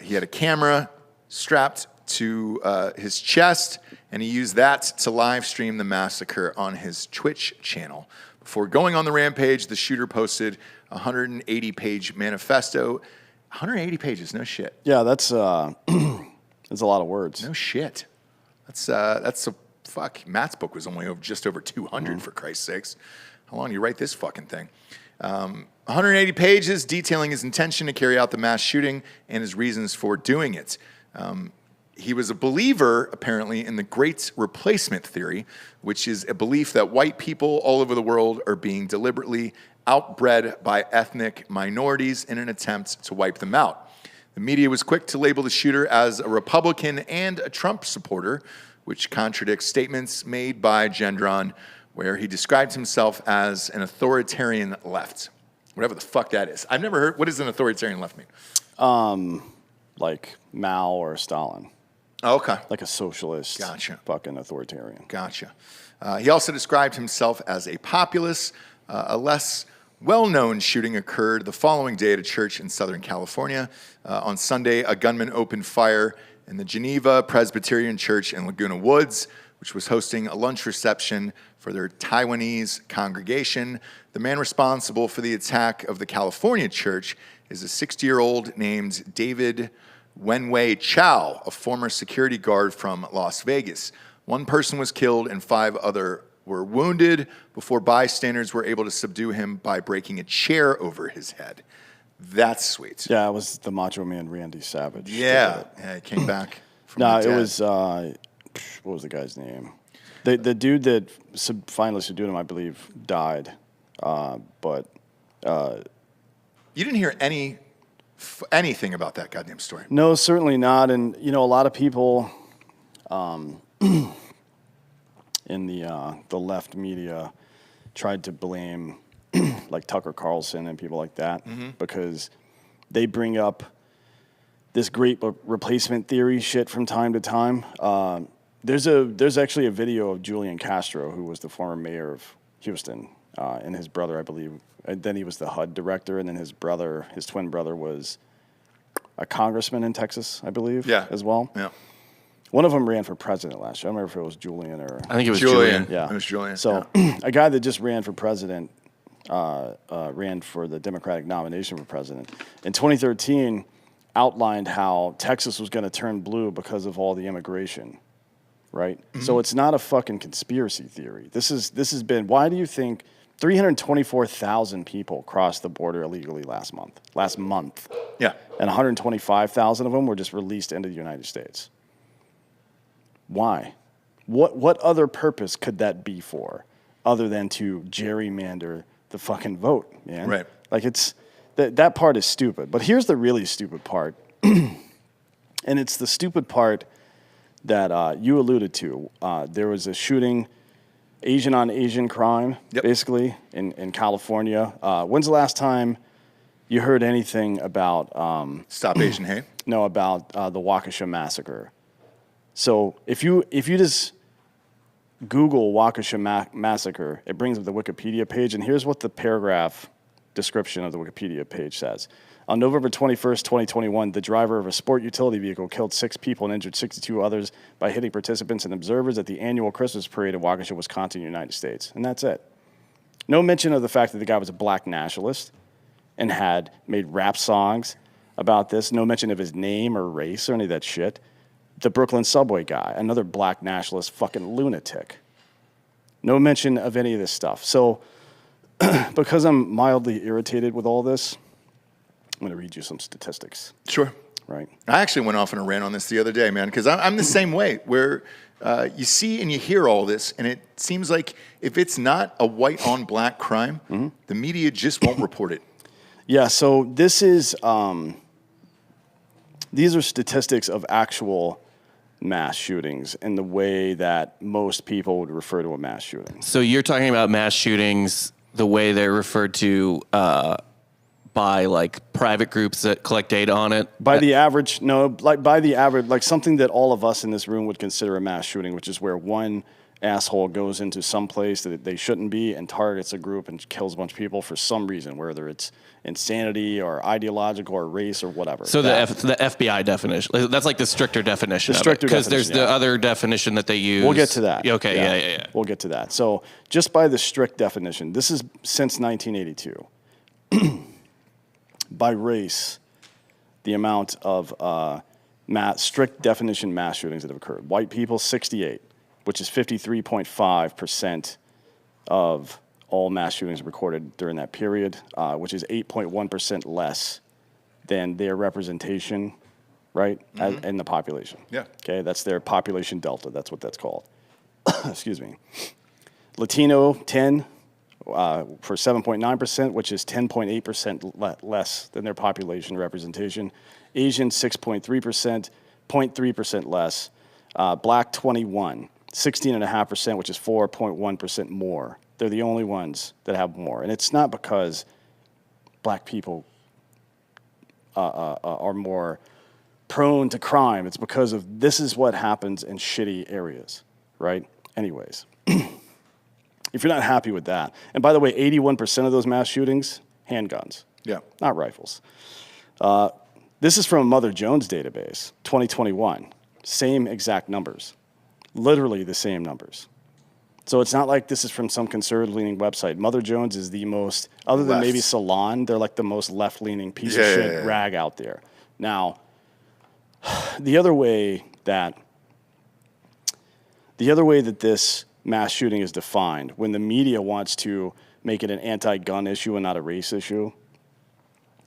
He had a camera strapped to his chest, and he used that to live stream the massacre on his Twitch channel. Before going on the rampage, the shooter posted a 180-page manifesto. 180 pages, no shit. Yeah, that's that's a lot of words. No shit. That's a fuck. Matt's book was only just over 200 for Christ's sakes. How long do you write this fucking thing? 180 pages detailing his intention to carry out the mass shooting and his reasons for doing it. He was a believer, apparently, in the Great Replacement theory, which is a belief that white people all over the world are being deliberately outbred by ethnic minorities in an attempt to wipe them out. The media was quick to label the shooter as a Republican and a Trump supporter, which contradicts statements made by Gendron, where he described himself as an authoritarian left. Whatever the fuck that is. I've never heard. What does an authoritarian left mean? Like Mao or Stalin. Oh, okay. Like a socialist. Gotcha. Fucking authoritarian. Gotcha. He also described himself as a populist. A less well-known shooting occurred the following day at a church in Southern California. On Sunday, a gunman opened fire in the Geneva Presbyterian Church in Laguna Woods, which was hosting a lunch reception for their Taiwanese congregation. The man responsible for the attack of the California church is a 60-year-old named David Wenwei Chow, a former security guard from Las Vegas. 1 person was killed and 5 other were wounded before bystanders were able to subdue him by breaking a chair over his head. That's sweet. Yeah, it was the Macho Man Randy Savage. Yeah, he came back from No, the it dead. was, what was the guy's name? The dude that finally subdued him, I believe, died. But You didn't hear anything about that goddamn story. no, certainly not. And, a lot of people in the left media tried to blame like Tucker Carlson and people like that because they bring up this great replacement theory shit from time to time. There's actually a video of Julian Castro, who was the former mayor of Houston, and his brother, I believe. And then he was the HUD director, and then his twin brother, was a congressman in Texas, I believe, as well. Yeah. One of them ran for president last year. I don't remember if it was Julian or... I think it was Julian. Yeah. It was Julian. So a guy that just ran for president, ran for the Democratic nomination for president. In 2013, outlined how Texas was going to turn blue because of all the immigration, right? So it's not a fucking conspiracy theory. This has been... Why do you think 324,000 people crossed the border illegally last month? Yeah. And 125,000 of them were just released into the United States. Why? What other purpose could that be for other than to gerrymander the fucking vote, man? Right. Like that part is stupid. But here's the really stupid part. And it's the stupid part that you alluded to. There was a shooting, Asian on Asian crime, basically, in California. When's the last time you heard anything about... Stop Asian Hate? No, about the Waukesha massacre. So if you just Google Waukesha massacre, it brings up the Wikipedia page, and here's what the paragraph description of the Wikipedia page says. On November 21st, 2021, the driver of a sport utility vehicle killed 6 people and injured 62 others by hitting participants and observers at the annual Christmas parade in Waukesha, Wisconsin, United States. And that's it. No mention of the fact that the guy was a black nationalist and had made rap songs about this. No mention of his name or race or any of that shit. The Brooklyn subway guy, another black nationalist fucking lunatic. No mention of any of this stuff. So because I'm mildly irritated with all this, I'm going to read you some statistics. Sure. Right. I actually went off on a rant on this the other day, man, because I'm the same way, where you see and you hear all this, and it seems like if it's not a white on black crime, the media just won't report it. Yeah, so this is, these are statistics of actual mass shootings in the way that most people would refer to a mass shooting. So you're talking about mass shootings the way they're referred to by like private groups that collect data on it? By the average, no, like by the average, like something that all of us in this room would consider a mass shooting, which is where one asshole goes into some place that they shouldn't be and targets a group and kills a bunch of people for some reason, whether it's insanity or ideological or race or whatever. So the FBI definition, that's like the stricter definition. The stricter because there's definition, the other definition that they use. We'll get to that. Okay, yeah. We'll get to that. So just by the strict definition, this is since 1982. By race, the amount of strict definition mass shootings that have occurred. White people, 68, which is 53.5% of all mass shootings recorded during that period, which is 8.1% less than their representation, right, in the population. Yeah. Okay, that's their population delta. That's what that's called. Excuse me. Latino, 10, for 7.9%, which is 10.8% less than their population representation. Asian, 6.3%, 0.3% less. Black, 21, 16.5%, which is 4.1% more. They're the only ones that have more. And it's not because black people are more prone to crime. It's because of this is what happens in shitty areas, right? Anyways, if you're not happy with that. And by the way, 81% of those mass shootings, handguns. Yeah. Not rifles. This is from a Mother Jones database, 2021. Same exact numbers. Literally the same numbers. So it's not like this is from some conservative-leaning website. Mother Jones is the most, other than maybe Salon, they're like the most left-leaning piece of shit rag out there. Now, the other way that this mass shooting is defined, when the media wants to make it an anti-gun issue and not a race issue,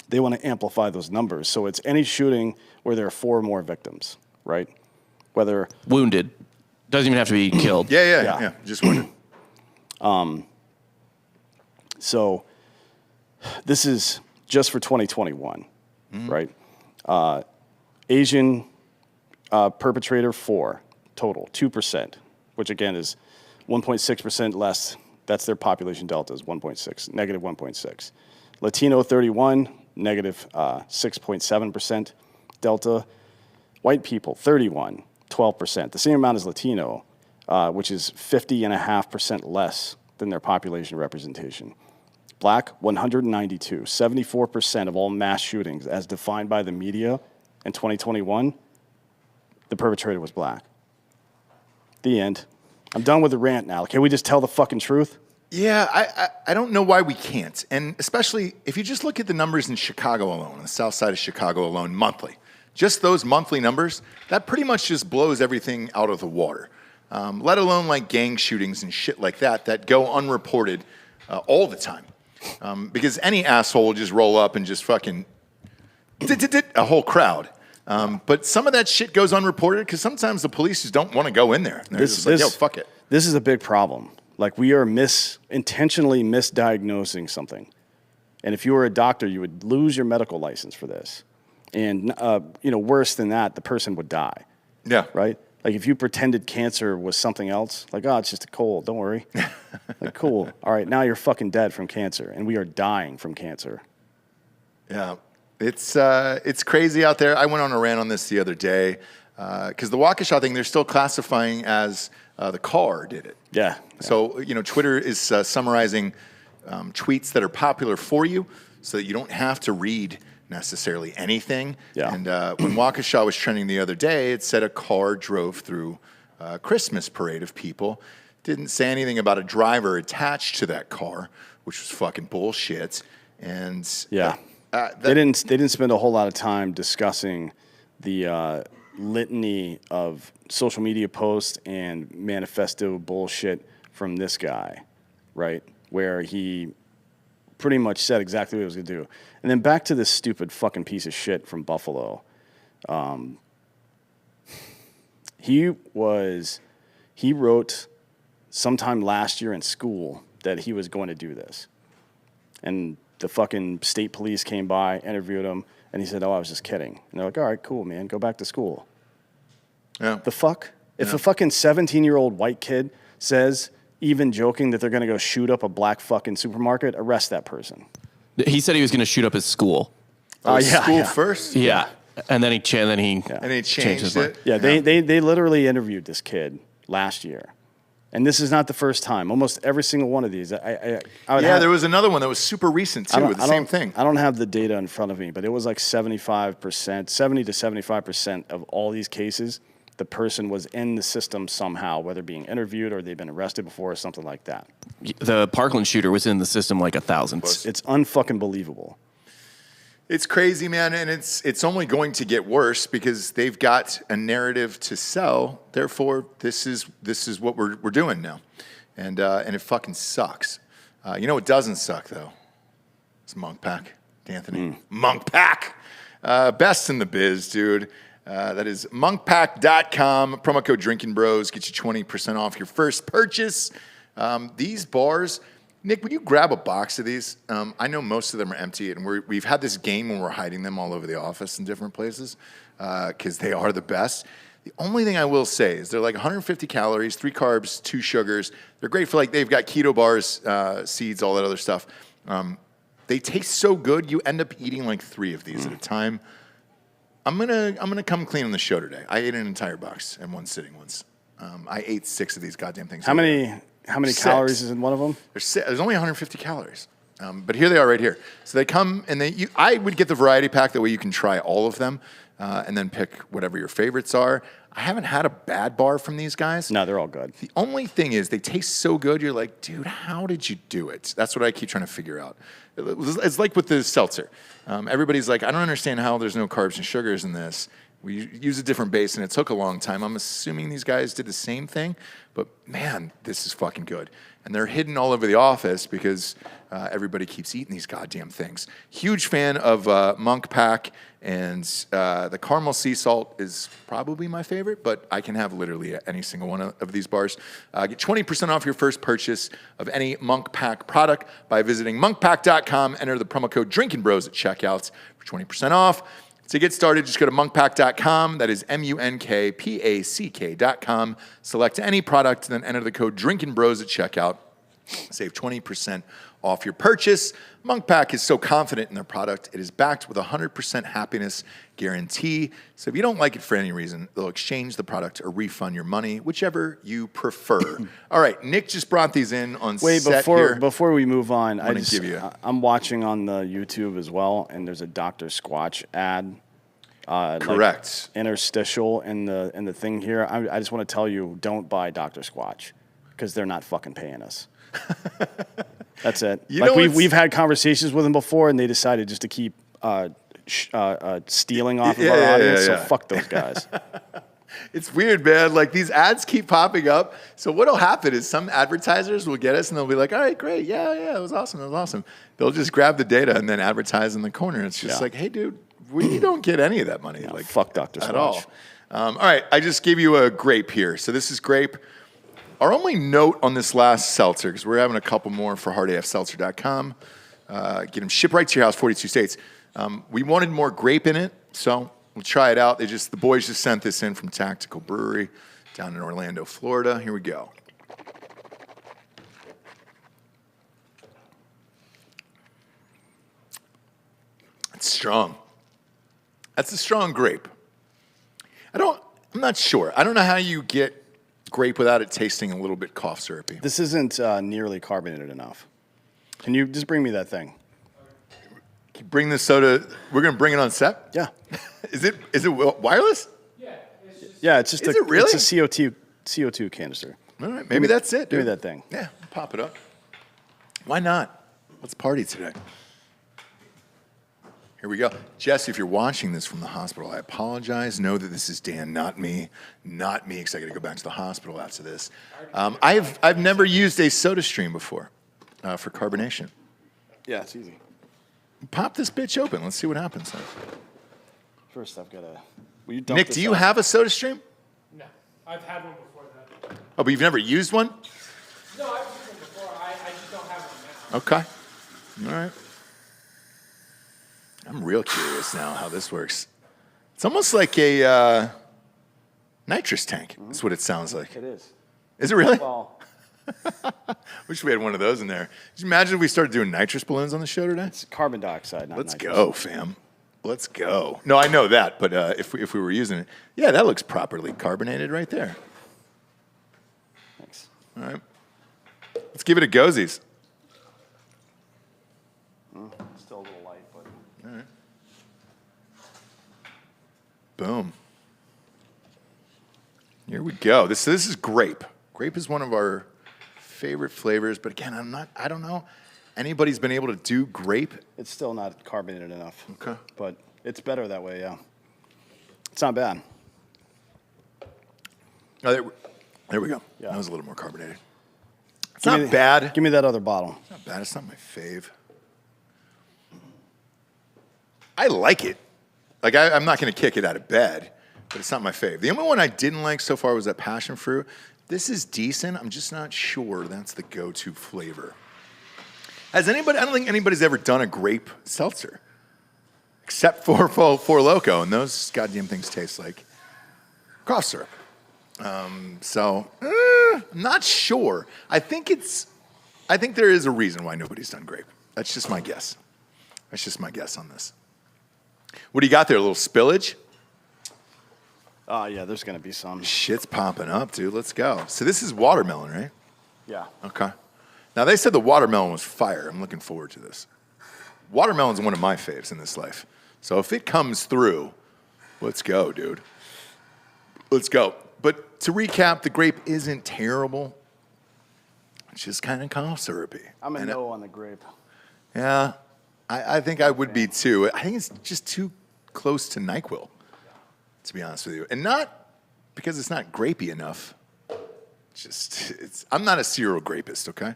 they want to amplify those numbers. So it's any shooting where there are 4 or more victims, right? Whether wounded. Doesn't even have to be killed. Yeah. Just wounded. So this is just for 2021, right? Asian perpetrator 4 total, 2%, which again is 1.6% less. That's their population delta is 1.6, negative 1.6. Latino 31, negative 6.7% delta. White people 31, 12%. The same amount as Latino, which is 50.5% less than their population representation. Black, 192. 74% of all mass shootings, as defined by the media in 2021, the perpetrator was black. The end. I'm done with the rant now. Can we just tell the fucking truth? Yeah, I don't know why we can't. And especially if you just look at the numbers in Chicago alone, on the south side of Chicago alone, monthly. Just those monthly numbers, that pretty much just blows everything out of the water. Let alone like gang shootings and shit like that go unreported all the time. Because any asshole will just roll up and just fucking a whole crowd. But some of that shit goes unreported because sometimes the police just don't want to go in there. They're just like, yo, fuck it. This is a big problem. Like, we are intentionally misdiagnosing something. And if you were a doctor, you would lose your medical license for this. And, worse than that, the person would die. Yeah. Right? Like, if you pretended cancer was something else, like, oh, it's just a cold, don't worry. Like, cool. All right, now you're fucking dead from cancer, and we are dying from cancer. Yeah. It's crazy out there. I went on a rant on this the other day because the Waukesha thing, they're still classifying as the car did it. Yeah. So, Twitter is summarizing tweets that are popular for you so that you don't have to read necessarily anything. Yeah. And when Waukesha was trending the other day, it said a car drove through a Christmas parade of people. Didn't say anything about a driver attached to that car, which was fucking bullshit. And yeah. They didn't spend a whole lot of time discussing the litany of social media posts and manifesto bullshit from this guy, right? Where he pretty much said exactly what he was going to do. And then back to this stupid fucking piece of shit from Buffalo. He wrote sometime last year in school that he was going to do this. And the fucking state police came by, interviewed him, and he said, oh, I was just kidding. And they're like, all right, cool, man, go back to school. Yeah. The fuck? If a fucking 17-year-old white kid says, even joking, that they're going to go shoot up a black fucking supermarket, arrest that person. He said he was going to shoot up his school. School first? Yeah. And then he And he changed his it? mind. Yeah, they literally interviewed this kid last year. And this is not the first time. Almost every single one of these. There was another one that was super recent, too, with the same thing. I don't have the data in front of me, but it was like 70 to 75% of all these cases, the person was in the system somehow, whether being interviewed or they've been arrested before or something like that. The Parkland shooter was in the system like 1,000. It's unfucking believable. It's crazy, man, and it's only going to get worse because they've got a narrative to sell. Therefore, this is what we're doing now, and it fucking sucks. You know what doesn't suck though? It's Monk Pack, D'Anthony. Monk Pack, best in the biz, dude. That is monkpack.com. Promo code Drinkin Bros get you 20% off your first purchase. These bars. Nick, would you grab a box of these? I know most of them are empty, and we've had this game when we're hiding them all over the office in different places because they are the best. The only thing I will say is they're like 150 calories, 3 carbs, 2 sugars. They're great for they've got keto bars, seeds, all that other stuff. They taste so good, you end up eating like 3 of these at a time. I'm gonna come clean on the show today. I ate an entire box in one sitting once. I ate 6 of these goddamn things. How many calories is in one of them? There's only 150 calories. But here they are right here. So they come, and I would get the variety pack. That way you can try all of them and then pick whatever your favorites are. I haven't had a bad bar from these guys. No, they're all good. The only thing is they taste so good, you're like, dude, how did you do it? That's what I keep trying to figure out. It's like with the seltzer. Everybody's like, I don't understand how there's no carbs and sugars in this. We use a different base, and it took a long time. I'm assuming these guys did the same thing, but man, this is fucking good. And they're hidden all over the office because everybody keeps eating these goddamn things. Huge fan of Monk Pack, and the caramel sea salt is probably my favorite, but I can have literally any single one of these bars. Get 20% off your first purchase of any Monk Pack product by visiting monkpack.com. Enter the promo code Drinkin Bros at checkout for 20% off. To get started, just go to monkpack.com. That is monkpack.com. Select any product, then enter the code Drinkin Bros at checkout Save 20% off your purchase. Monk Pack is so confident in their product, it is backed with a 100% happiness guarantee. So if you don't like it for any reason, they'll exchange the product or refund your money, whichever you prefer. All right, Nick just brought these in on set here. Before we move on, I'm watching on the YouTube as well, and there's a Dr. Squatch ad. Correct. Like interstitial in the thing here. I just want to tell you, don't buy Dr. Squatch because they're not fucking paying us. That's it. We've had conversations with them before, and they decided just to keep stealing off of our audience. So fuck those guys. It's weird, man. Like these ads keep popping up. So what'll happen is some advertisers will get us, and they'll be like, "All right, great, yeah, it was awesome. They'll just grab the data and then advertise in the corner. It's just like, hey, dude, we don't get any of that money. Like fuck Dr. Squatch at all. All right, I just gave you a grape here. So this is grape. Our only note on this last seltzer, because we're having a couple more for hardafseltzer.com. Get them shipped right to your house, 42 states. We wanted more grape in it, so we'll try it out. The boys just sent this in from Tactical Brewery down in Orlando, Florida. Here we go. It's strong. That's a strong grape. I'm not sure. I don't know how you get grape without it tasting a little bit cough syrupy. This isn't nearly carbonated enough. Can you just bring me that thing? Can you bring this soda? We're gonna bring it on set. Yeah. Is it wireless? Yeah, it's just Is it really? It's a CO2 canister. All right, maybe that's it. Give me dude. that thing. Yeah, pop it up. Why not? Let's party today. Here we go. Jesse, if you're watching this from the hospital, I apologize. Know that this is Dan, not me, because I got to go back to the hospital after this. I've never used a soda stream before for carbonation. Yeah, it's easy. Pop this bitch open. Let's see what happens. First, I've got to... Nick, do you have a soda stream? No, I've had one before that. Oh, but you've never used one? No, I've used one before. I just don't have one now. Okay. All right. I'm real curious now how this works. It's almost like a nitrous tank. That's what it sounds like. It is. Is it really? Well, Wish we had one of those in there. Could you imagine if we started doing nitrous balloons on the show today? it's carbon dioxide, not Let's nitrous. go, fam. Let's go. No, I know that, but if we were using it, yeah, that looks properly carbonated right there. Thanks. All right. Let's give it a gozies. Still a little light, but... All right. Boom. Here we go. This is grape. Grape is one of our favorite flavors, but again, I don't know. Anybody's been able to do grape? It's still not carbonated enough. Okay. But it's better that way, yeah. It's not bad. Oh, there we go. Yeah. That was a little more carbonated. It's Give not me- bad. Give me that other bottle. It's not bad. It's not my fave. I like it. Like, I'm not going to kick it out of bed, but it's not my fave. The only one I didn't like so far was that passion fruit. This is decent. I'm just not sure that's the go-to flavor. I don't think anybody's ever done a grape seltzer, except for Four Loko, and those goddamn things taste like cough syrup. I'm not sure. I think there is a reason why nobody's done grape. That's just my guess. That's just my guess on this. What do you got there? A little spillage? Yeah, there's going to be some. Shit's popping up, dude. Let's go. So this is watermelon, right? Yeah. Okay. Now, they said the watermelon was fire. I'm looking forward to this. Watermelon's one of my faves in this life. So if it comes through, let's go, dude. Let's go. But to recap, the grape isn't terrible. It's just kind of cough syrupy. I'm a no on the grape. Yeah, I think I would be too. I think it's just too close to NyQuil, to be honest with you. And not because it's not grapey enough. I'm not a serial grapist, okay?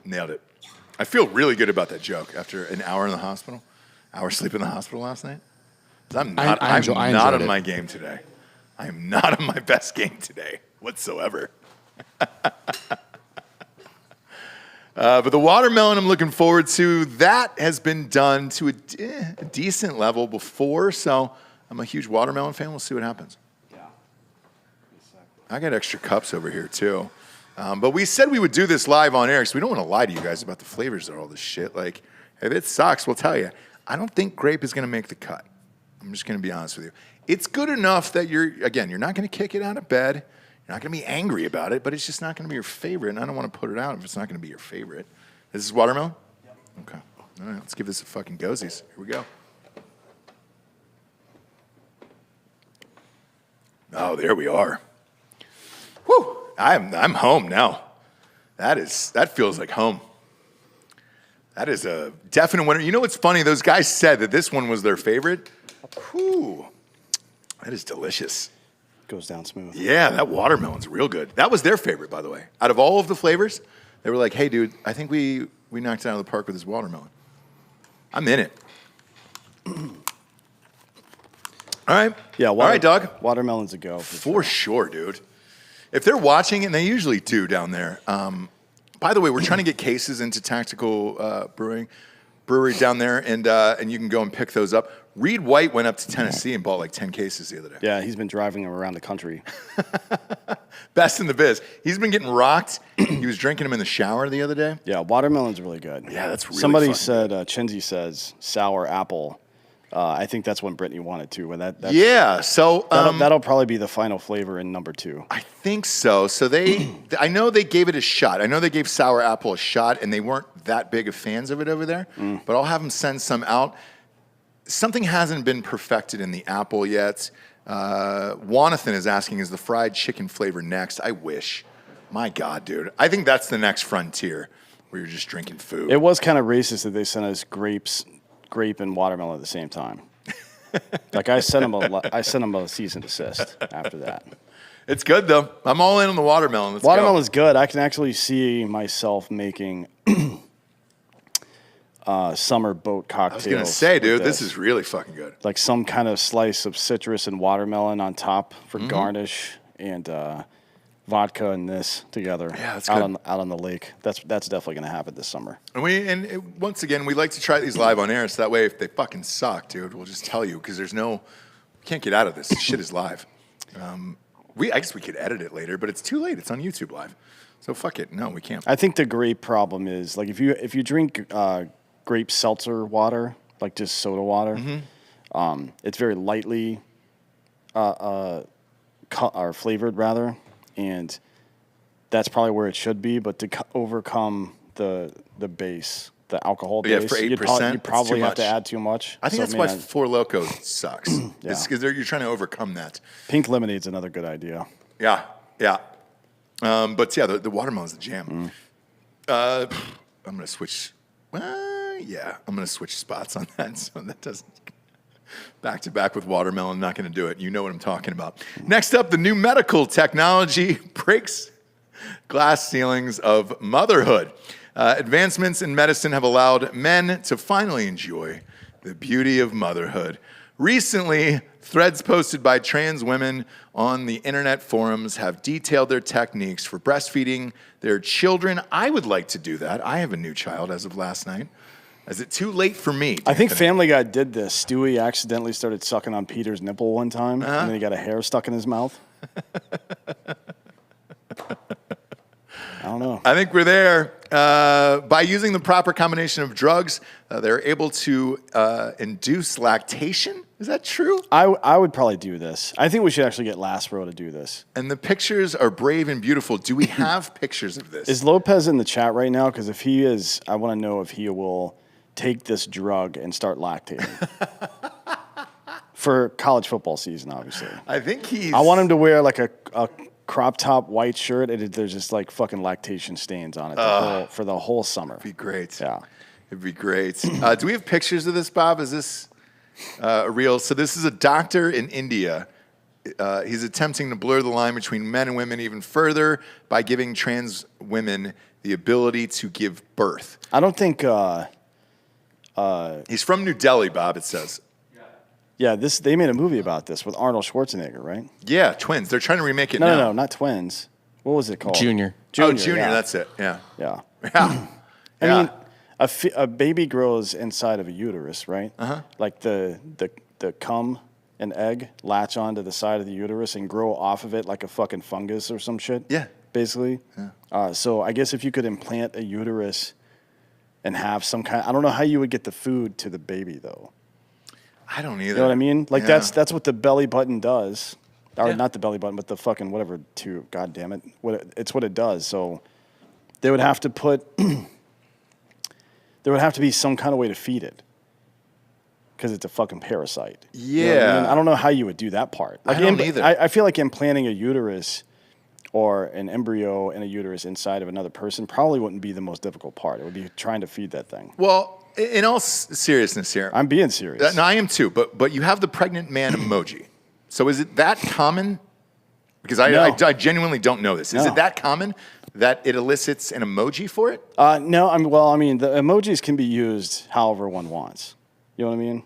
Nailed it. I feel really good about that joke after an hour in the hospital. Hour sleep in the hospital last night. I'm not on my game today. I am not on my best game today whatsoever. But the watermelon I'm looking forward to, that has been done to a decent level before, so I'm a huge watermelon fan. We'll see what happens. Yeah. I got extra cups over here, too. But we said we would do this live on air because we don't want to lie to you guys about the flavors of all this shit. Like, if it sucks, we'll tell you. I don't think grape is going to make the cut. I'm just going to be honest with you. It's good enough that you're not going to kick it out of bed. You're not going to be angry about it, but it's just not going to be your favorite. And I don't want to put it out if it's not going to be your favorite. Is this watermelon? Yep. Okay. All right, let's give this a fucking gozies. Here we go. Oh, there we are. Whew. I'm home now. That feels like home. That is a definite winner. You know what's funny? Those guys said that this one was their favorite. Whew. That is delicious. Goes down smooth. Yeah, that watermelon's real good. That was their favorite, by the way. Out of all of the flavors, they were like, hey, dude, I think we knocked it out of the park with this watermelon. I'm in it. All right. Yeah. All right, Doug. Watermelon's a go. For sure, dude. If they're watching, and they usually do down there. By the way, we're trying to get cases into Tactical Brewery down there, and you can go and pick those up. Reed White went up to Tennessee and bought like 10 cases the other day. Yeah, he's been driving them around the country. Best in the biz. He's been getting rocked. He was drinking them in the shower the other day. Yeah, watermelon's really good. Yeah, that's really Somebody fucking said, Chinsey says, sour apple. I think that's when Brittany wanted to. When that's, yeah, so that'll probably be the final flavor in number 2. I think so. So I know they gave it a shot. I know they gave sour apple a shot, and they weren't that big of fans of it over there. But I'll have them send some out. Something hasn't been perfected in the apple yet. Wanathan is asking, is the fried chicken flavor next? I wish. My God, dude. I think that's the next frontier where you're just drinking food. It was kind of racist that they sent us grape and watermelon at the same time. Like I sent them a cease and desist after that. It's good though. I'm all in on the watermelon. Let's Watermelon's good. I can actually see myself making summer boat cocktails. I was gonna say, dude, this is really fucking good. Like some kind of slice of citrus and watermelon on top for garnish, and vodka and this together. Yeah, that's out good. out on the lake. That's definitely gonna happen this summer. And once again, we like to try these live on air, so that way if they fucking suck, dude, we'll just tell you because we can't get out of this. This shit is live. I guess we could edit it later, but it's too late. It's on YouTube live, so fuck it. No, we can't. I think the grape problem is like if you drink grape seltzer water, like just soda water, it's very lightly or flavored rather, and that's probably where it should be. But to overcome the base, the alcohol base, for 8%, you probably have to add too much. I think that's why Four Loko sucks. Yeah. It's because you're trying to overcome that. Pink lemonade's another good idea. Yeah. But yeah, the watermelon's the jam. I'm gonna switch. I'm gonna switch spots on that, so that doesn't. Back to back with watermelon, not going to do it. You know what I'm talking about. Next up, the new medical technology breaks glass ceilings of motherhood. Advancements in medicine have allowed men to finally enjoy the beauty of motherhood. Recently, threads posted by trans women on the internet forums have detailed their techniques for breastfeeding their children. I would like to do that. I have a new child as of last night. Is it too late for me? I think Family Guy did this. Stewie accidentally started sucking on Peter's nipple one time, and then he got a hair stuck in his mouth. I don't know. I think we're there. By using the proper combination of drugs, they're able to induce lactation. Is that true? I would probably do this. I think we should actually get Lasro to do this. And the pictures are brave and beautiful. Do we have pictures of this? Is Lopez in the chat right now? Because if he is, I want to know if he will take this drug and start lactating. For college football season, obviously. I think I want him to wear like a crop top white shirt, and there's just like fucking lactation stains on it for the whole summer. It'd be great. Yeah. It'd be great. Do we have pictures of this, Bob? Is this real? So this is a doctor in India. He's attempting to blur the line between men and women even further by giving trans women the ability to give birth. I don't think... He's from New Delhi, Bob, it says. Yeah, they made a movie about this with Arnold Schwarzenegger, right? Yeah, twins. They're trying to remake it now. No, not twins. What was it called? Junior. Junior, yeah. that's it. Yeah. Yeah. Yeah. I mean, a baby grows inside of a uterus, right? Uh-huh. Like the cum and egg latch onto the side of the uterus and grow off of it like a fucking fungus or some shit. Yeah. basically. So I guess if you could implant a uterus and have some kind, I don't know how you would get the food to the baby though. I don't either. You know what I mean? Like Yeah. that's what the belly button does, or Yeah. not the belly button, but the fucking whatever. God damn it, it's what it does. So they would have to put, there would have to be some kind of way to feed it, because it's a fucking parasite. You know what I mean? I don't know how you would do that part. Like I don't either. I feel like implanting a uterus or an embryo and a uterus inside of another person probably wouldn't be the most difficult part. It would be trying to feed that thing. Well, in all seriousness here, I'm being serious. no, I am too. But you have the pregnant man emoji. So is it that common? Because No. I genuinely don't know this. Is No. it that common that it elicits an emoji for it? No, I mean, the emojis can be used however one wants. You know what I mean?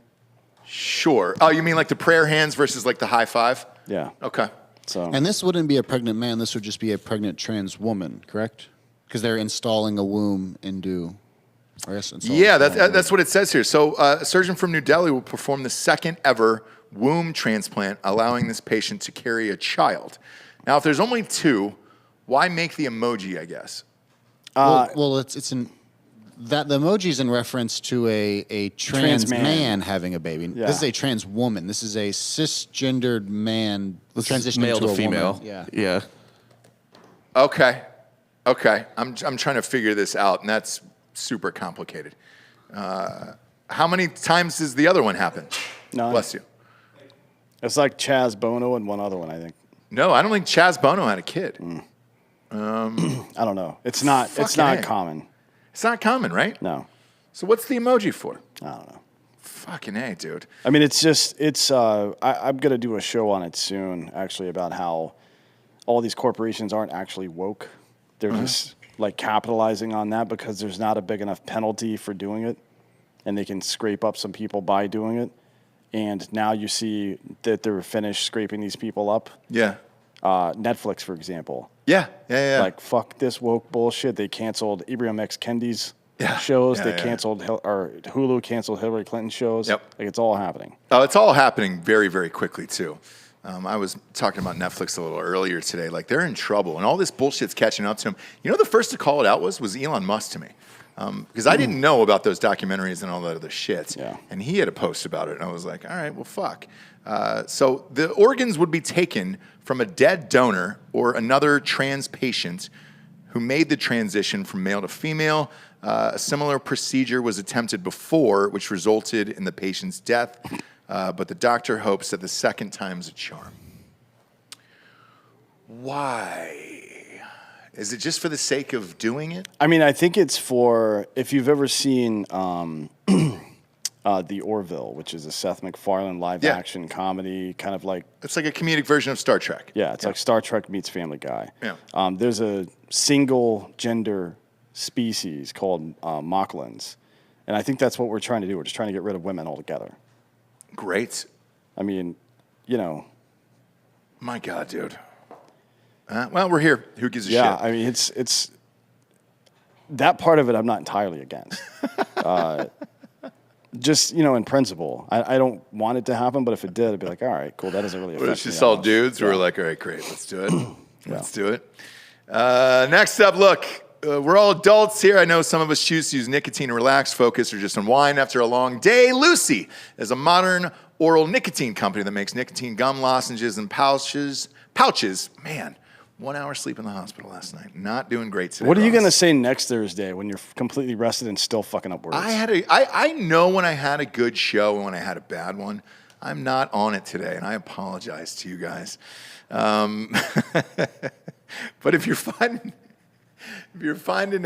Sure. Oh, you mean like the prayer hands versus like the high five? Yeah. Okay. So And this wouldn't be a pregnant man. This would just be a pregnant trans woman, correct? Because they're installing a womb into. I guess installing Yeah, a womb. that's what it says here. So a surgeon from New Delhi will perform the second ever womb transplant, allowing this patient to carry a child. Now, if there's only two, why make the emoji, I guess? Well, it's in that the emoji's in reference to a trans man. man having a baby. Yeah. This is a trans woman. This is a cisgendered man transitioning Male to to a female. woman. Yeah. Yeah. Okay. I'm trying to figure this out, and that's super complicated. How many times does the other one happen? None. Bless you. It's like Chaz Bono and one other one, I think. No, I don't think Chaz Bono had a kid. I don't know. It's not Fucking A. common. It's not common, right? No. So what's the emoji for? I don't know. Fucking A, dude. I mean, I'm going to do a show on it soon, actually, about how all these corporations aren't actually woke. They're just like capitalizing on that because there's not a big enough penalty for doing it, and they can scrape up some people by doing it. And now you see that they're finished scraping these people up. Yeah. Netflix, for example. Yeah. Like, fuck this woke bullshit. They canceled Ibrahim X. Kendi's Yeah. shows. Yeah, They yeah. canceled, or Hulu canceled Hillary Clinton shows. Yep. Like, it's all happening. Oh, it's all happening very, very quickly, too. I was talking about Netflix a little earlier today. Like, they're in trouble, and all this bullshit's catching up to them. You know, the first to call it out was Elon Musk to me. Because I didn't know about those documentaries and all that other shit. Yeah. And he had a post about it, and I was like, all right, well, fuck. So the organs would be taken from a dead donor or another trans patient who made the transition from male to female. A similar procedure was attempted before, which resulted in the patient's death. But the doctor hopes that the second time's a charm. Why? Is it just for the sake of doing it? I mean, I think it's for, if you've ever seen The Orville, which is a Seth MacFarlane live-action comedy, kind of like... It's like a comedic version of Star Trek. Yeah, it's like Star Trek meets Family Guy. Yeah. There's a single-gender species called Mocklins, and I think that's what we're trying to do. We're just trying to get rid of women altogether. Great. I mean, you know... My God, dude. Well, we're here. Who gives a Yeah, shit? I mean, it's... That part of it I'm not entirely against. Just, you know, in principle. I don't want it to happen, but if it did, I'd be like, all right, cool, that doesn't really affect But it's me just that all much. dudes who are like, all right, great, let's do it. Let's do it. Next up, look, we're all adults here. I know some of us choose to use nicotine to relax, focus, or just unwind after a long day. Lucy is a modern oral nicotine company that makes nicotine gum, lozenges, and pouches. Man, 1 hour sleep in the hospital last night. Not doing great today. What are you Ross. going to say next Thursday when you're completely rested and still fucking up words? I know when I had a good show and when I had a bad one. I'm not on it today, and I apologize to you guys. But if you're finding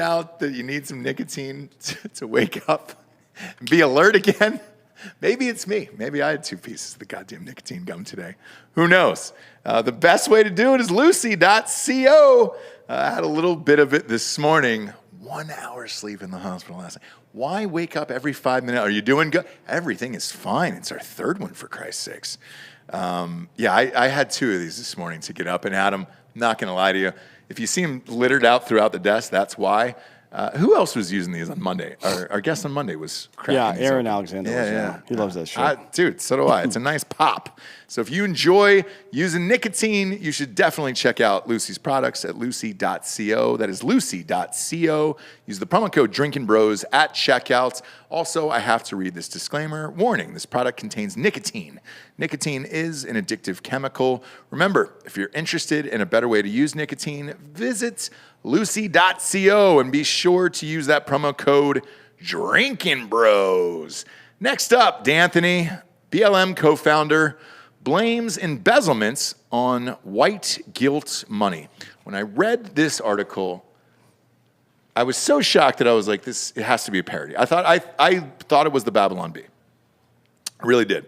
out that you need some nicotine to wake up and be alert again, maybe it's me. Maybe I had 2 pieces of the goddamn nicotine gum today. Who knows? The best way to do it is lucy.co. I had a little bit of it this morning. 1 hour sleep in the hospital last night. Why wake up every 5 minutes? Are you doing good? Everything is fine. It's our 3rd one, for Christ's sakes. Yeah, I had 2 of these this morning to get up. And Adam, not going to lie to you, if you see them littered out throughout the desk, that's why. Who else was using these on Monday? Our guest on Monday was cracking Yeah, these Aaron open. Alexander. Yeah. He loves that shit. Dude, so do I. It's a nice pop. So if you enjoy using nicotine, you should definitely check out Lucy's products at lucy.co. That is lucy.co. Use the promo code DrinkinBros at checkout. Also, I have to read this disclaimer. Warning, this product contains nicotine. Nicotine is an addictive chemical. Remember, if you're interested in a better way to use nicotine, visit lucy.co and be sure to use that promo code DrinkinBros. Next up, D'Anthony, BLM co-founder, blames embezzlements on white guilt money. When I read this article, I was so shocked that I was like, it has to be a parody. I thought it was the Babylon Bee. I really did.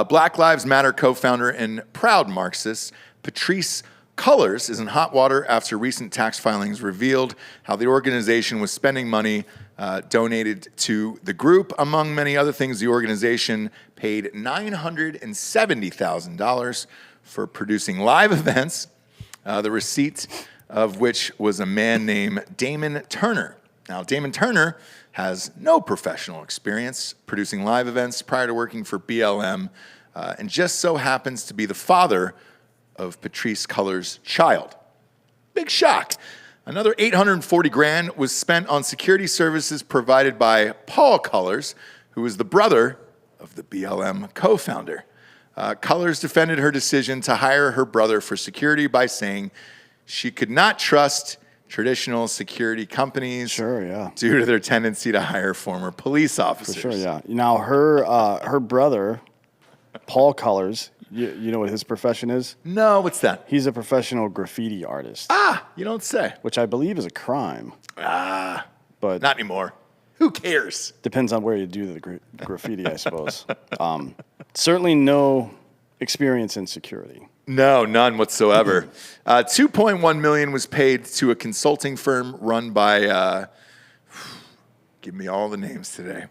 Black Lives Matter co-founder and proud Marxist, Patrisse Cullors, is in hot water after recent tax filings revealed how the organization was spending money donated to the group. Among many other things, the organization paid $970,000 for producing live events, the receipt of which was a man named Damon Turner. Now, Damon Turner has no professional experience producing live events prior to working for BLM, and just so happens to be the father of Patrisse Cullors' child. Big shock. Another $840,000 was spent on security services provided by Paul Cullors, who is the brother of the BLM co-founder. Cullors defended her decision to hire her brother for security by saying she could not trust traditional security companies due to their tendency to hire former police officers. For sure, yeah. Now, her brother, Paul Cullors, you know what his profession is? No, what's that? He's a professional graffiti artist. You don't say. Which I believe is a crime. But not anymore. Who cares? Depends on where you do the graffiti, I suppose. Certainly no experience in security. No, none whatsoever. $2.1 million was paid to a consulting firm run by, give me all the names today.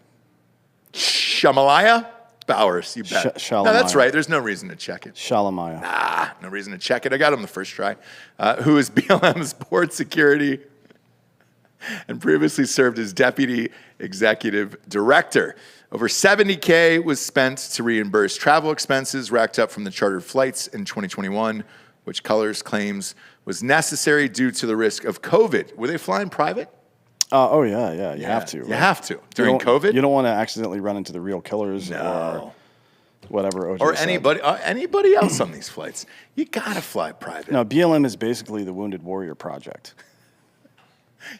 Shamalaya Bowers, you bet. No, that's right. There's no reason to check it. Shalamaya. No reason to check it. I got him the first try. Who is BLM's board security and previously served as deputy executive director. Over $70K was spent to reimburse travel expenses racked up from the chartered flights in 2021, which Cullors claims was necessary due to the risk of COVID. Were they flying private? Yeah. You have to. You have to. During COVID? You don't want to accidentally run into the real killers or whatever. OJ Or said. anybody else on these flights. You got to fly private. No, BLM is basically the Wounded Warrior Project.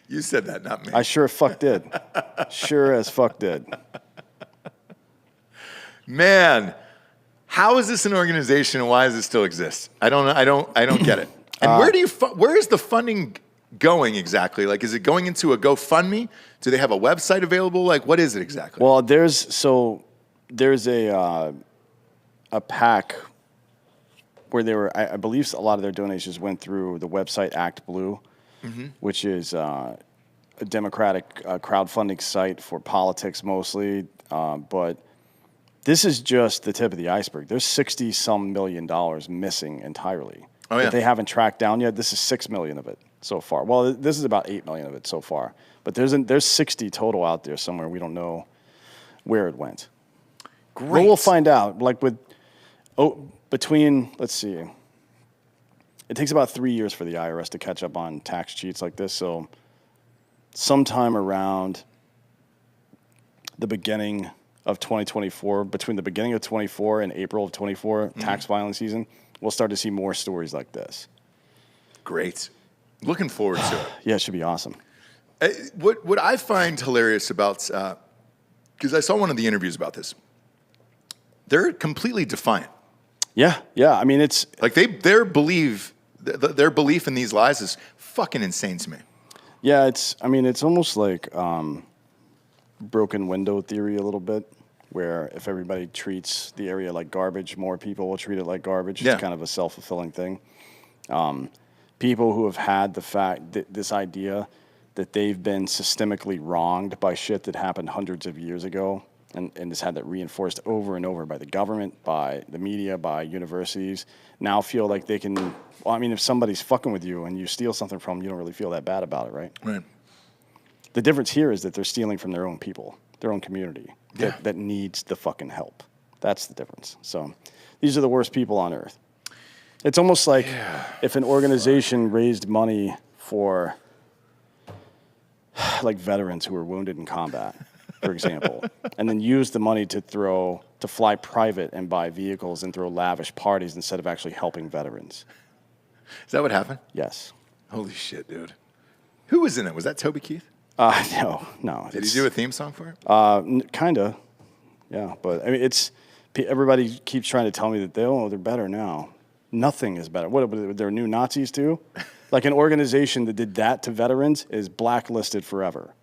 You said that, not me. I sure fuck did. Sure as fuck did. Man, how is this an organization and why does it still exist? I don't get it. And where is the funding going exactly? Like, is it going into a GoFundMe? Do they have a website available? Like, what is it exactly? Well, there's a PAC where they were, I believe a lot of their donations went through the website Act Blue, which is a democratic crowdfunding site for politics mostly. But this is just the tip of the iceberg. There's $60-some million missing entirely that they haven't tracked down yet. This is $6 million of it so far. Well, this is about $8 million of it so far. But there's 60 total out there somewhere. We don't know where it went. Great. But we'll find out. Like let's see. It takes about 3 years for the IRS to catch up on tax cheats like this. So sometime around the beginning of 2024, between the beginning of 24 and April of 24, tax filing season, we'll start to see more stories like this. Great. Looking forward to it. Yeah, it should be awesome. What I find hilarious about, because I saw one of the interviews about this, they're completely defiant. Yeah. I mean, it's like their belief in these lies is fucking insane to me. Yeah, it's almost like broken window theory a little bit, where if everybody treats the area like garbage, more people will treat it like garbage. Yeah. It's kind of a self-fulfilling thing. People who have had this idea that they've been systemically wronged by shit that happened hundreds of years ago, and has had that reinforced over and over by the government, by the media, by universities, now feel like they can, well, I mean, if somebody's fucking with you and you steal something from them, you don't really feel that bad about it, right? Right. The difference here is that they're stealing from their own people, their own community that needs the fucking help. That's the difference. So these are the worst people on earth. It's almost like if an organization raised money for like veterans who were wounded in combat, for example, and then used the money to fly private and buy vehicles and throw lavish parties instead of actually helping veterans. Is that what happened? Yes. Holy shit, dude. Who was in it? Was that Toby Keith? No. Did he do a theme song for it? Kinda. Yeah, but I mean, everybody keeps trying to tell me that they're better now. Nothing is better. What, they're new Nazis too? Like an organization that did that to veterans is blacklisted forever.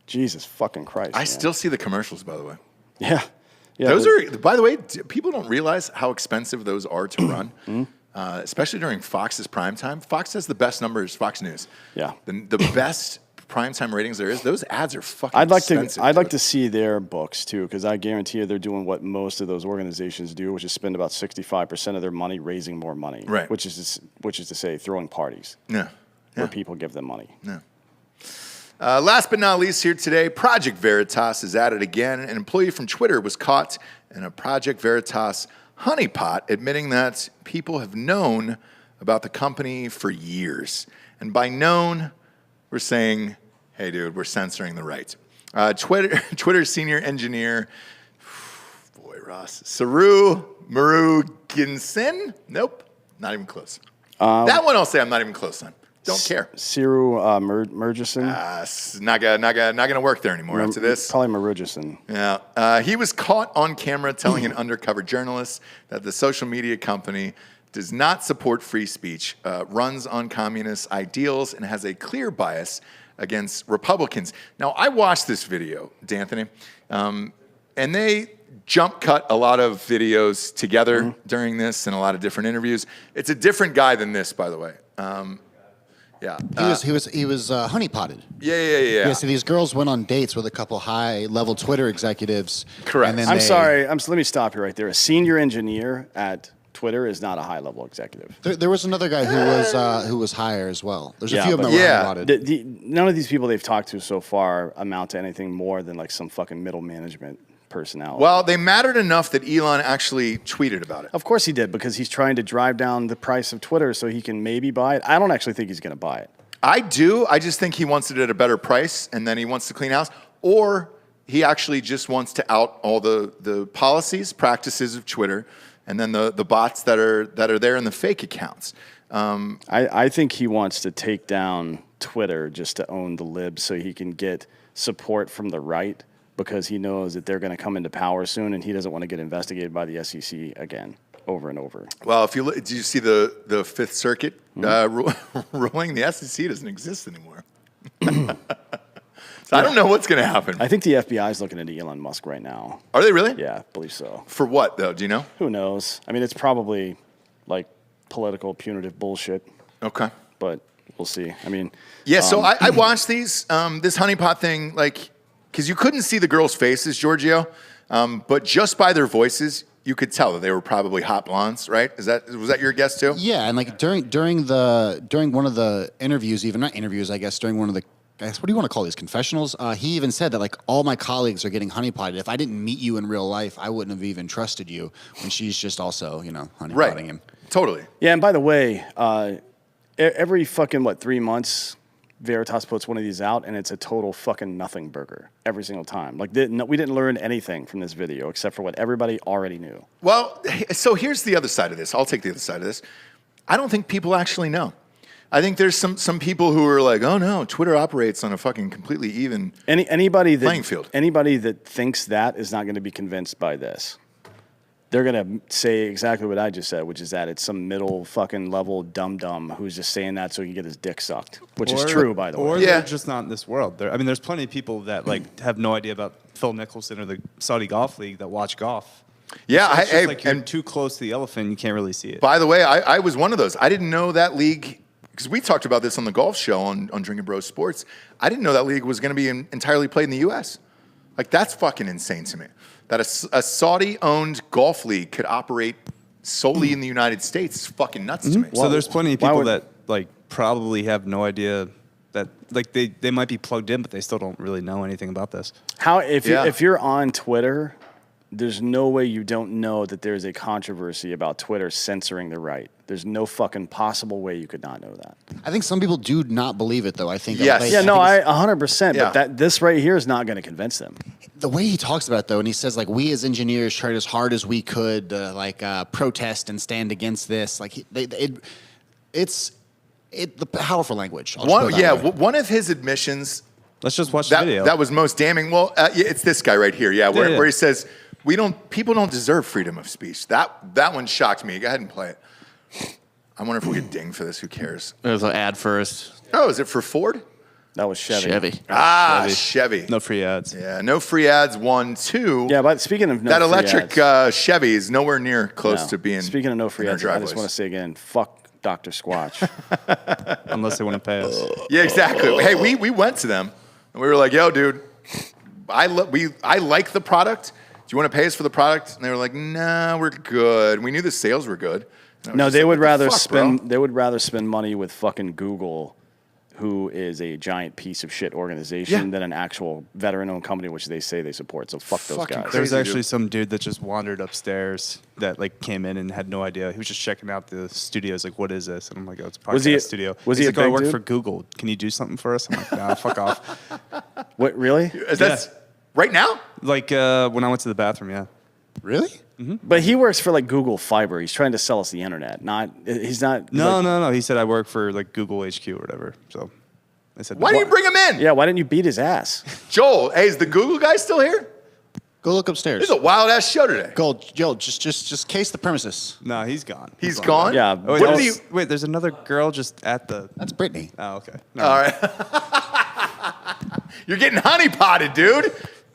Jesus fucking Christ. I still see the commercials, by the way. Yeah. Those are, by the way, people don't realize how expensive those are to run, especially during Fox's primetime. Fox has the best numbers, Fox News. Yeah. The best primetime ratings there is. Those ads are fucking I'd like expensive. to see their books too, because I guarantee you they're doing what most of those organizations do, which is spend about 65% of their money raising more money. Right. Which is to say throwing parties. Yeah. Where people give them money. Yeah. Last but not least here today, Project Veritas is at it again. An employee from Twitter was caught in a Project Veritas honeypot, admitting that people have known about the company for years. And by known, we're saying, hey, dude, we're censoring the right. Twitter senior engineer, Ross, Saru Muruginsen? Nope, not even close. That one I'll say I'm not even close on. Don't care. Siru Murgison? Not gonna work there anymore after this. Probably Murgison. Yeah. He was caught on camera telling an undercover journalist that the social media company does not support free speech, runs on communist ideals, and has a clear bias against Republicans. Now, I watched this video, D'Anthony, and they jump cut a lot of videos together during this and a lot of different interviews. It's a different guy than this, by the way. Yeah. He was honeypotted. Yeah. So these girls went on dates with a couple high-level Twitter executives. Correct. And then I'm sorry. Let me stop you right there. A senior engineer at Twitter is not a high-level executive. There was another guy who was higher as well. There's a few of them but- that were honeypotted. None of these people they've talked to so far amount to anything more than like some fucking middle management personality. Well, they mattered enough that Elon actually tweeted about it. Of course he did, because he's trying to drive down the price of Twitter so he can maybe buy it. I don't actually think he's going to buy it. I do. I just think he wants it at a better price, and then he wants to clean house. Or he actually just wants to out all the policies, practices of Twitter, and then the bots that are there in the fake accounts. I think he wants to take down Twitter just to own the libs so he can get support from the right, because he knows that they're going to come into power soon, and he doesn't want to get investigated by the SEC again, over and over. Well, if you look, did you see the Fifth Circuit ruling? The SEC doesn't exist anymore. So I don't know what's going to happen. I think the FBI is looking into Elon Musk right now. Are they really? Yeah, I believe so. For what, though? Do you know? Who knows? I mean, it's probably like political punitive bullshit, Okay. but we'll see. I mean, Yeah, so I watched these, this honeypot thing, like, because you couldn't see the girls' faces, Giorgio, but just by their voices, you could tell that they were probably hot blondes, right? Was that your guess too? Yeah, and like during one of the interviews, even not interviews, I guess during one of the, I guess, what do you want to call these, confessionals? He even said that like all my colleagues are getting honeypotted. If I didn't meet you in real life, I wouldn't have even trusted you. When she's just also, honeypotting him. Totally. yeah, and by the way, every fucking, 3 months, Veritas puts one of these out, and it's a total fucking nothing burger every single time. Like, we didn't learn anything from this video except for what everybody already knew. Well, so here's the other side of this. I'll take the other side of this. I don't think people actually know. I think there's some people who are like, oh no, Twitter operates on a fucking completely even playing field. Anybody that thinks that is not going to be convinced by this. They're going to say exactly what I just said, which is that it's some middle fucking level dum-dum who's just saying that so he can get his dick sucked, which is true, by the way. Or Yeah. they're just not in this world. There's plenty of people that have no idea about Phil Mickelson or the Saudi Golf League that watch golf. Yeah, It's just like you're too close to the elephant, you can't really see it. By the way, I was one of those. I didn't know that league, because we talked about this on the golf show on Drinkin Bros Sports. I didn't know that league was going to be entirely played in the U.S. Like, that's fucking insane to me. That a Saudi-owned golf league could operate solely in the United States is fucking nuts to me. So there's plenty of people that probably have no idea that like they might be plugged in, but they still don't really know anything about this. How if you're on Twitter, there's no way you don't know that there's a controversy about Twitter censoring the right. There's no fucking possible way you could not know that. I think some people do not believe it, though. I think. Yes. Yeah, no, I 100%. Yeah. But this right here is not going to convince them. The way he talks about it, though, and he says, like, we as engineers tried as hard as we could to, protest and stand against this. Like, it's the powerful language. One of his admissions. Let's just watch the video. That was most damning. Well, it's this guy right here. Yeah, where he says, people don't deserve freedom of speech. That one shocked me. Go ahead and play it. I wonder if we get dinged for this. Who cares? There's an ad first. Oh, is it for Ford? That was Chevy. Chevy. No free ads. Yeah, no free ads. 1, 2. Yeah, but speaking of no that free electric ads, Chevy is nowhere near close to being. Speaking of no free in our ads, I just driveways. want to say again, fuck Dr. Squatch. Unless they want to pay us. Yeah, exactly. Hey, we went to them and we were like, "Yo, dude, I like the product. Do you want to pay us for the product?" And they were like, "Nah, we're good." We knew the sales were good. No, they would rather spend. They would rather spend money with fucking Google, who is a giant piece of shit organization, than an actual veteran-owned company, which they say they support. So fuck those guys. There was actually some dude that just wandered upstairs that like came in and had no idea. He was just checking out the studios. Like, what is this? And I'm like, oh, it's a podcast studio. Was He's he like, a I big work dude? for Google. Can you do something for us? I'm like, nah, fuck off. What, really? That's right now? Like when I went to the bathroom, yeah. Really? But he works for like Google Fiber. He's trying to sell us the internet. He's not. No. He said I work for like Google HQ or whatever. So I said, Why didn't you bring him in? Yeah, why didn't you beat his ass? Joel, hey, is the Google guy still here? Go look upstairs. This is a wild ass show today. Joel, just case the premises. No, he's gone. He's gone? Yeah. Oh, What did he? wait, there's another girl just at the. That's Brittany. Oh, okay. All right. You're getting honeypotted, dude.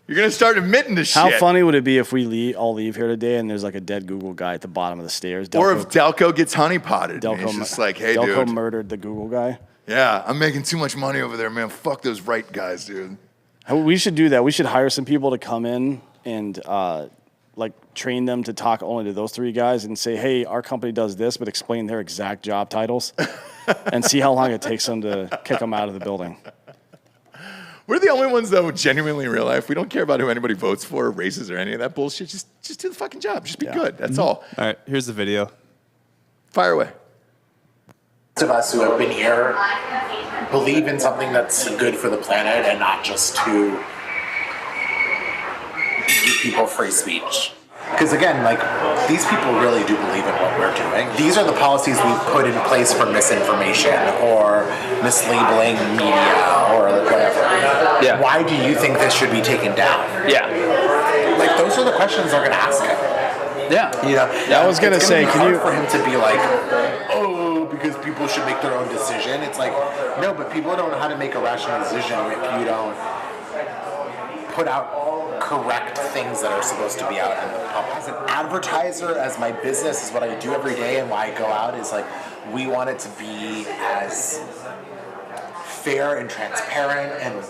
You're going to start admitting to shit. How funny would it be if we all leave here today and there's like a dead Google guy at the bottom of the stairs? Or if Delco gets honeypotted. Delco, He's just like, hey, Delco dude. murdered the Google guy. Yeah, I'm making too much money over there, man. Fuck those right guys, dude. We should do that. We should hire some people to come in and train them to talk only to those 3 guys and say, hey, our company does this, but explain their exact job titles and see how long it takes them to kick them out of the building. We're the only ones, though, genuinely in real life. We don't care about who anybody votes for or races or any of that bullshit. Just do the fucking job. Just be good. That's all. All right, here's the video. Fire away. Of us who have been here believe in something that's good for the planet and not just to give people free speech. Because again, like, these people really do believe in what we're doing. These are the policies we've put in place for misinformation or mislabeling media or whatever. Yeah. Why do you think this should be taken down? Yeah. Like, those are the questions they're going to ask him. Yeah. You know, I was gonna say, it's can hard you- for him to be like, oh, because people should make their own decision. It's like, no, but people don't know how to make a rational decision if you don't put out correct things that are supposed to be out in the public. As an advertiser, as my business is what I do every day and why I go out is like, we want it to be as fair and transparent and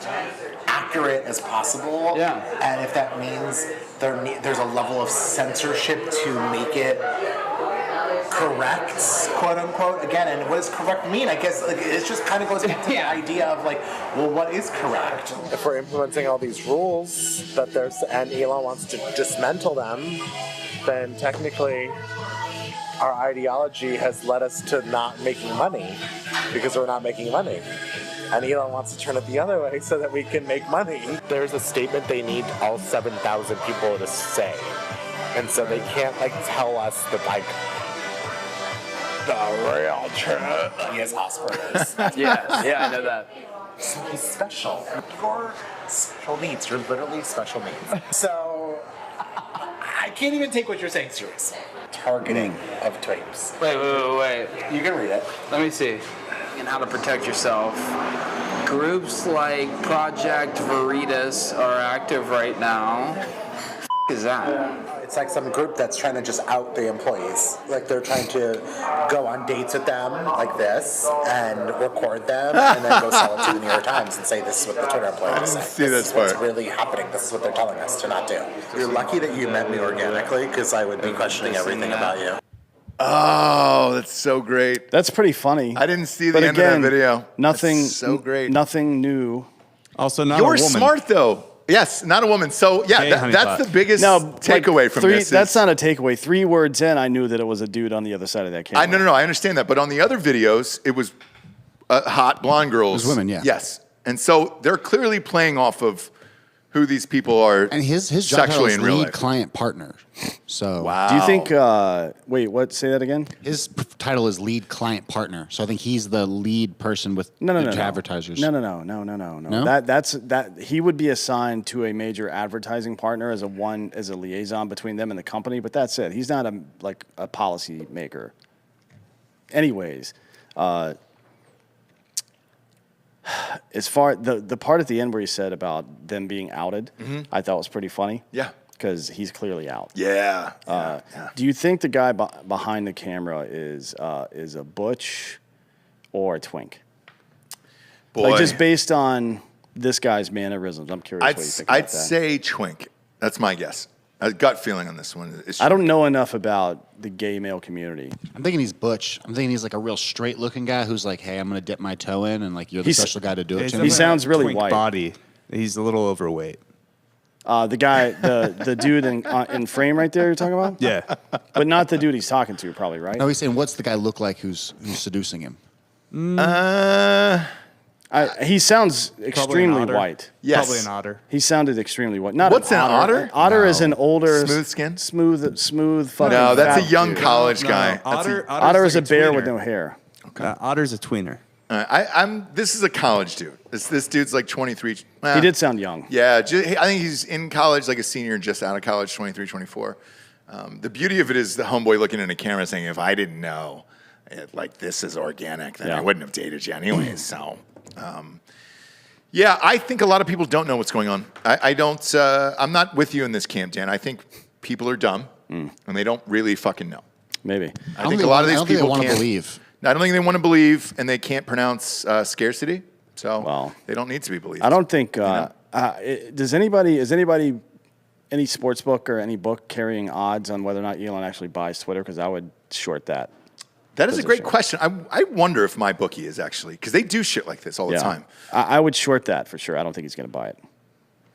accurate as possible. Yeah. And if that means there's a level of censorship to make it correct, quote unquote. Again, and what does correct mean? I guess like, it just kind of goes back to the idea of like, well, what is correct? If we're implementing all these rules that and Elon wants to dismantle them, then technically our ideology has led us to not making money because we're not making money. And Elon wants to turn it the other way so that we can make money. There's a statement they need all 7,000 people to say. And so they can't tell us that the real truth. He has Asperger's. Yeah, I know that. So he's special. You're special needs. You're literally special needs. So I can't even take what you're saying seriously. Targeting of tapes. Wait. You can read it. Let me see. And how to protect yourself. Groups like Project Veritas are active right now. Is that? It's like some group that's trying to just out the employees. Like they're trying to go on dates with them like this and record them and then go sell it to the New York Times and say this is what the Twitter employees say. See this this is what's part. really happening. This is what they're telling us to not do. You're lucky that you met me organically because I would be questioning everything about you. Oh, that's so great. That's pretty funny. I didn't see the But end again, of that video. Nothing. That's so great. Nothing new. Also, not a You're woman. smart though. Yes, not a woman. So yeah, Hey, that's the biggest No, takeaway like from three, this. That's not a takeaway. 3 words in, I knew that it was a dude on the other side of that camera. No, I understand that. But on the other videos, it was hot blonde girls. It was women, yeah. Yes, and so they're clearly playing off of who these people are. And his job title sexually is in real lead life. client partner. So Wow. Do you think? Wait, what? Say that again. his title is lead client partner. So I think he's the lead person with No. advertisers. No. No? That's he would be assigned to a major advertising partner as a liaison between them and the company, but that's it. He's not a policy maker. Anyways, as far the part at the end where he said about them being outed, I thought was pretty funny. Yeah. Because he's clearly out. Yeah. Do you think the guy behind the camera is a butch or a twink? Boy, Like just based on this guy's mannerisms, I'm curious what you think about I'd that. say twink. That's my guess. A gut feeling on this one. I don't know enough about the gay male community. I'm thinking he's butch. I'm thinking he's like a real straight looking guy who's like, hey, I'm going to dip my toe in, and like you're the special guy to do it to He me. sounds really Twink white. body. He's a little overweight. The guy, the dude in frame right there you're talking about? Yeah. But not the dude he's talking to, probably, right? No, he's saying, what's the guy look like who's seducing him? He sounds extremely otter. white. Yes. Probably an otter. He sounded extremely white. Not What's an otter? Otter is an older, Smooth skin? smooth fucking. No, that's a fat young dude. college guy. Otter is a bear with no hair. Otter's a tweener. This is a college dude. This dude's like 23. He did sound young. Yeah, I think he's in college, like a senior, just out of college, 23, 24. The beauty of it is the homeboy looking in a camera saying, if I didn't know, like this is organic, then I wouldn't have dated you anyways. So, yeah, I think a lot of people don't know what's going on. I don't. I'm not with you in this camp, Dan. I think people are dumb and they don't really fucking know. Maybe. I think a lot of these people want to can't believe. I don't think they want to believe, and they can't pronounce scarcity, so they don't need to be believed. I don't think. Is anybody, any sports book or any book carrying odds on whether or not Elon actually buys Twitter? Because I would short that. That is a great question. I wonder if my bookie is actually, because they do shit like this all the time. I would short that for sure. I don't think he's going to buy it.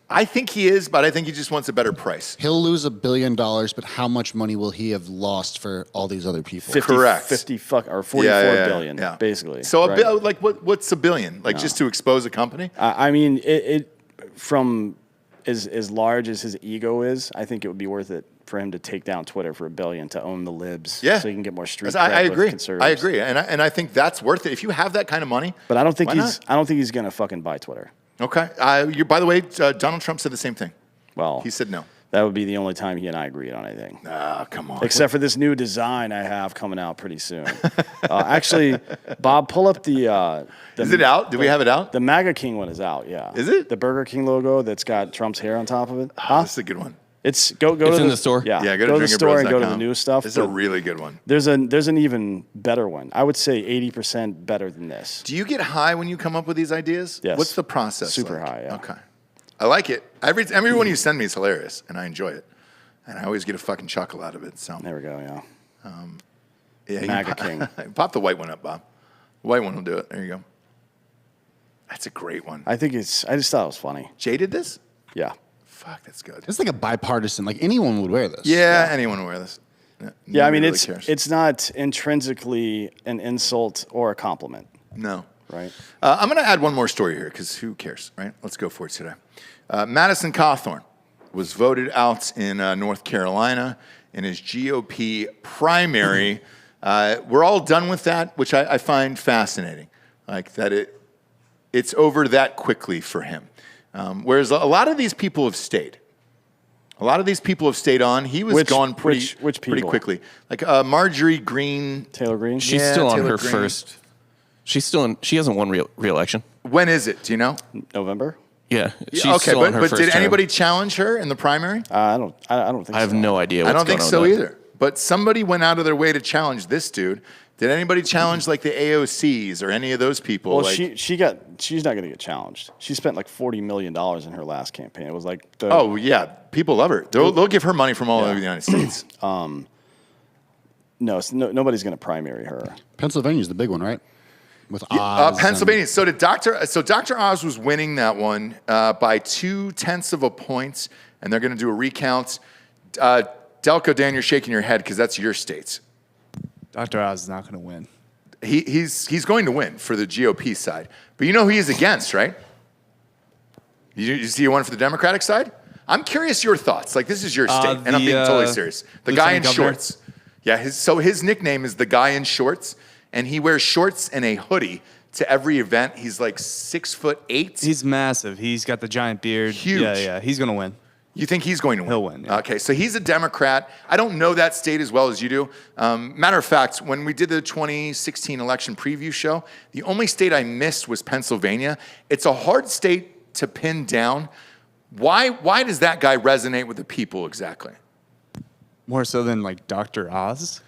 I think he is, but I think he just wants a better price. He'll lose $1 billion, but how much money will he have lost for all these other people? Correct. 44 billion, basically. So a right? bill, like what's $1 billion? Like just to expose a company? I mean, it from as large as his ego is, I think it would be worth it for him to take down Twitter for $1 billion to own the libs, so he can get more street cred I with agree. conservatives. I agree, and I think that's worth it. If you have that kind of money, but I don't think why not? I don't think he's going to fucking buy Twitter. Okay. By the way, Donald Trump said the same thing. Well, he said no. That would be the only time he and I agreed on anything. Come on. Except for this new design I have coming out pretty soon. Actually, Bob, pull up the is it out? Do we have it out? The MAGA King one is out, yeah. Is it? The Burger King logo that's got Trump's hair on top of it. This is a good one. It's go It's to in the store? Yeah, Yeah, go to the store and go to the new stuff. This is a really good one. There's an even better one. I would say 80% better than this. Do you get high when you come up with these ideas? Yes. What's the process? Super like? high, yeah. Okay. I like it. Every one you send me is hilarious, and I enjoy it. And I always get a fucking chuckle out of it. So there we go, yeah. Yeah, MAGA King. Pop the white one up, Bob. The white one will do it. There you go. That's a great one. I just thought it was funny. Jay did this? Yeah. Fuck, that's good. It's like a bipartisan. Like anyone would wear this. Yeah, anyone would wear this. Yeah, I mean, really cares. it's not intrinsically an insult or a compliment. No. Right. I'm going to add one more story here because who cares, right? Let's go for it today. Madison Cawthorn was voted out in North Carolina in his GOP primary. We're all done with that, which I find fascinating. Like that it's over that quickly for him. Whereas a lot of these people have stayed. A lot of these people have stayed on. He was gone pretty quickly. Like Marjorie Greene. Taylor Greene? She's still on Taylor her Greene. first. She's still in. She hasn't won re-election. When is it? Do you know? November? Yeah. She's Okay, still on her but first did term. anybody challenge her in the primary? I don't think I have so. no idea what's I don't think going so on there. either. But somebody went out of their way to challenge this dude. Did anybody challenge like the AOCs or any of those people? Well, like, she's not going to get challenged. She spent like $40 million in her last campaign. It was like yeah, people love her. They'll give her money from all over the United States. No, nobody's going to primary her. Pennsylvania's the big one, right? With Oz. Pennsylvania. So Dr. Oz was winning that one by 0.2 of a point, and they're going to do a recount. Delco, Dan, you're shaking your head because that's your states. Dr. Oz is not going to win. He's going to win for the GOP side. But you know who he's against, right? You see one for the Democratic side? I'm curious your thoughts. Like, this is your state, and I'm being totally serious. The guy in shorts. Yeah, his nickname is the guy in shorts, and he wears shorts and a hoodie to every event. He's like 6'8". He's massive. He's got the giant beard. Huge. Yeah. He's going to win. You think he's going to win? He'll win, yeah. Okay, so he's a Democrat. I don't know that state as well as you do. Matter of fact, when we did the 2016 election preview show, the only state I missed was Pennsylvania. It's a hard state to pin down. Why does that guy resonate with the people exactly? More so than like Dr. Oz?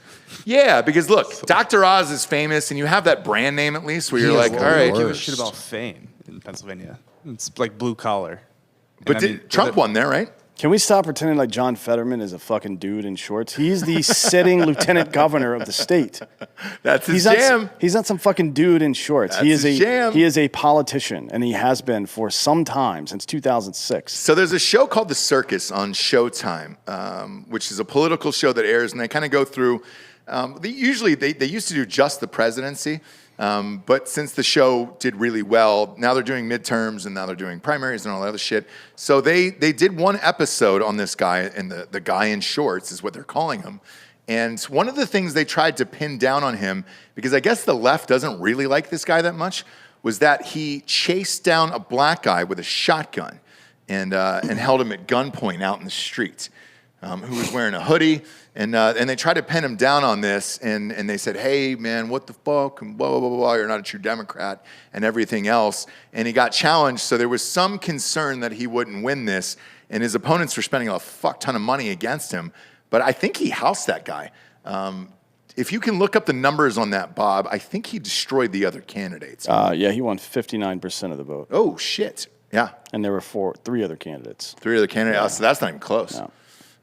Yeah, because look, Dr. Oz is famous, and you have that brand name at least where you're like, all right. I don't give a shit about fame in Pennsylvania. It's like blue collar. But Trump won there, right? Can we stop pretending like John Fetterman is a fucking dude in shorts? He's the sitting lieutenant governor of the state. That's his jam. He's not some fucking dude in shorts. That's his jam. He is a politician, and he has been for some time, since 2006. So there's a show called The Circus on Showtime, which is a political show that airs, and they kind of go through. They used to do just the presidency. But since the show did really well, now they're doing midterms and now they're doing primaries and all that other shit. So they did one episode on this guy, and the guy in shorts is what they're calling him. And one of the things they tried to pin down on him, because I guess the left doesn't really like this guy that much, was that he chased down a black guy with a shotgun and held him at gunpoint out in the street, who was wearing a hoodie. And they tried to pin him down on this, and they said, hey, man, what the fuck, and blah, blah, blah, blah, you're not a true Democrat, and everything else. And he got challenged, so there was some concern that he wouldn't win this, and his opponents were spending a fuck ton of money against him. But I think he housed that guy. If you can look up the numbers on that, Bob, I think he destroyed the other candidates. Yeah, he won 59% of the vote. Oh, shit. Yeah. And there were three other candidates. Three other candidates. Oh, so that's not even close. No.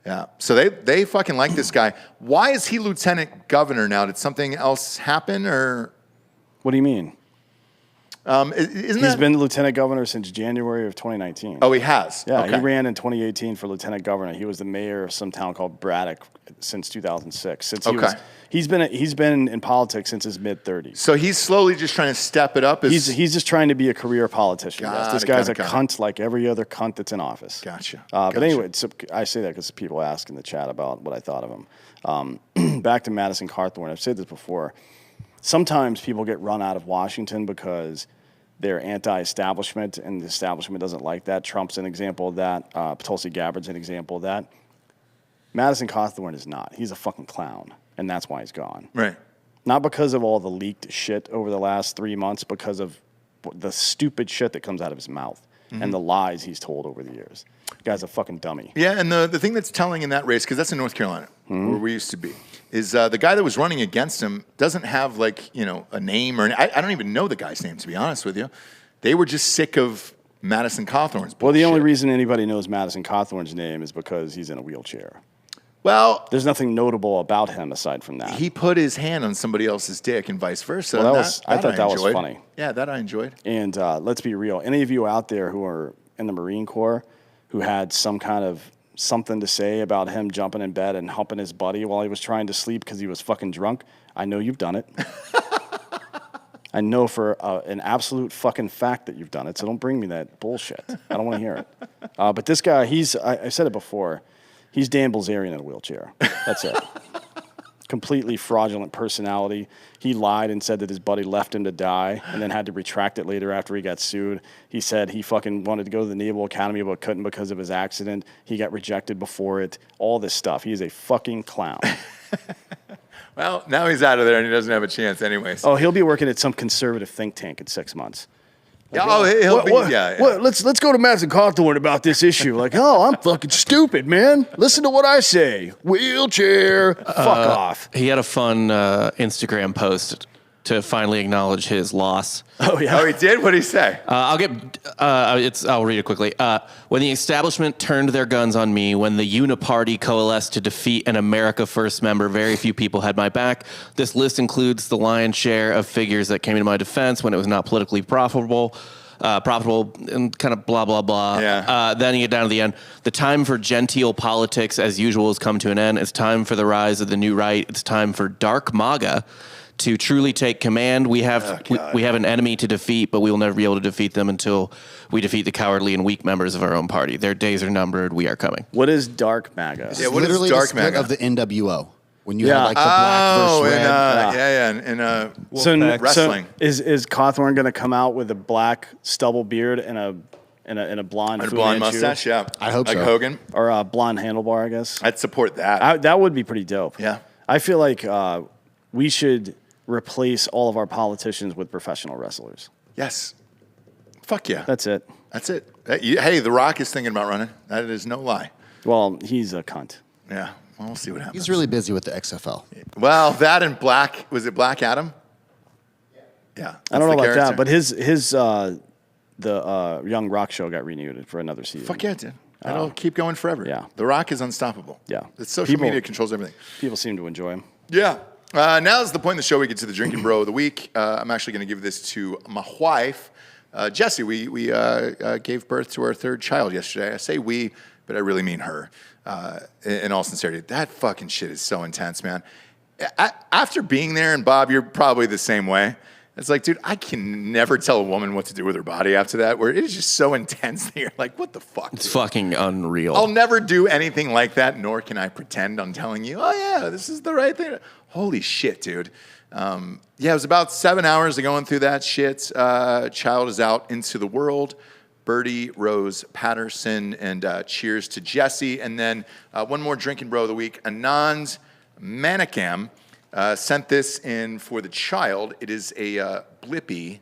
Yeah. So they fucking like this guy. Why is he lieutenant governor now? Did something else happen, or? What do you mean? He's been lieutenant governor since January of 2019. Oh, he has? Yeah, Okay. he ran in 2018 for lieutenant governor. He was the mayor of some town called Braddock since 2006. He's been in politics since his mid-30s. So he's slowly just trying to step it up? He's just trying to be a career politician. Yes. This guy's a got it. cunt like every other cunt that's in office. Gotcha. But anyway, I say that because people ask in the chat about what I thought of him. Back to Madison Cawthorn. I've said this before. Sometimes people get run out of Washington because they're anti-establishment, and the establishment doesn't like that. Trump's an example of that. Tulsi Gabbard's an example of that. Madison Cawthorn is not. He's a fucking clown, and that's why he's gone. Right. Not because of all the leaked shit over the last 3 months, because of the stupid shit that comes out of his mouth and the lies he's told over the years. The guy's a fucking dummy. Yeah, and the thing that's telling in that race, because that's in North Carolina, where we used to be, is the guy that was running against him doesn't have, like, a name, or I don't even know the guy's name, to be honest with you. They were just sick of Madison Cawthorn's bullshit. Well, the only reason anybody knows Madison Cawthorn's name is because he's in a wheelchair. Well, there's nothing notable about him aside from that. He put his hand on somebody else's dick and vice versa. Well, I thought that was funny. Yeah, that I enjoyed. And let's be real. Any of you out there who are in the Marine Corps who had some kind of something to say about him jumping in bed and humping his buddy while he was trying to sleep because he was fucking drunk, I know you've done it. I know for an absolute fucking fact that you've done it, so don't bring me that bullshit. I don't want to hear it. But this guy, I said it before, he's Dan Bilzerian in a wheelchair. That's it. Completely fraudulent personality. He lied and said that his buddy left him to die and then had to retract it later after he got sued. He said he fucking wanted to go to the Naval Academy but couldn't because of his accident. He got rejected before it. All this stuff. He is a fucking clown. Well, now he's out of there and he doesn't have a chance anyways. Oh, he'll be working at some conservative think tank in 6 months. Let's go to Madison Cawthorn about this issue. Like, I'm fucking stupid, man. Listen to what I say. Wheelchair. Fuck off. He had a fun Instagram post to finally acknowledge his loss. Oh yeah. Oh, he did? What did he say? I'll read it quickly. When the establishment turned their guns on me, when the Uniparty coalesced to defeat an America First member, very few people had my back. This list includes the lion's share of figures that came into my defense when it was not politically profitable and kind of blah, blah, blah. Yeah. Then you get down to the end. The time for genteel politics, as usual, has come to an end. It's time for the rise of the new right. It's time for dark MAGA to truly take command. We have we have an enemy to defeat, but we will never be able to defeat them until we defeat the cowardly and weak members of our own party. Their days are numbered. We are coming. What is dark MAGA? Yeah, what is Literally dark the split MAGA? of the NWO. When you Yeah. had like the black versus red. So wrestling. Is Cawthorn going to come out with a black stubble beard and a blonde And a Fu blonde Manchu? mustache, yeah. I hope like so. Hogan. Or a blonde handlebar, I guess. I'd support that. That would be pretty dope. Yeah. I feel like we should replace all of our politicians with professional wrestlers. Yes. Fuck yeah. That's it. That's it. Hey, The Rock is thinking about running. That is no lie. Well, he's a cunt. Yeah. Well, we'll see what happens. He's really busy with the XFL. Well, that and was it Black Adam? Yeah. I don't know that's about the that, character. but the Young Rock show got renewed for another season. Fuck yeah, dude. That'll keep going forever. Yeah. The Rock is unstoppable. Yeah. The social media controls everything. People seem to enjoy him. Yeah. Now is the point in the show we get to the Drinkin' Bro of the Week. I'm actually going to give this to my wife, Jessie. We gave birth to our third child yesterday. I say we, but I really mean her. In all sincerity, that fucking shit is so intense, man. After being there, and Bob, you're probably the same way. It's like, dude, I can never tell a woman what to do with her body after that, where it is just so intense that you're like, what the fuck? It's fucking unreal. I'll never do anything like that, nor can I pretend I'm telling you, oh yeah, this is the right thing. Holy shit, dude. Yeah, it was about 7 hours of going through that shit. Child is out into the world. Birdie Rose Patterson, and cheers to Jesse. And then one more Drinkin' Bro of the Week. Anand Manikam sent this in for the child. It is a Blippy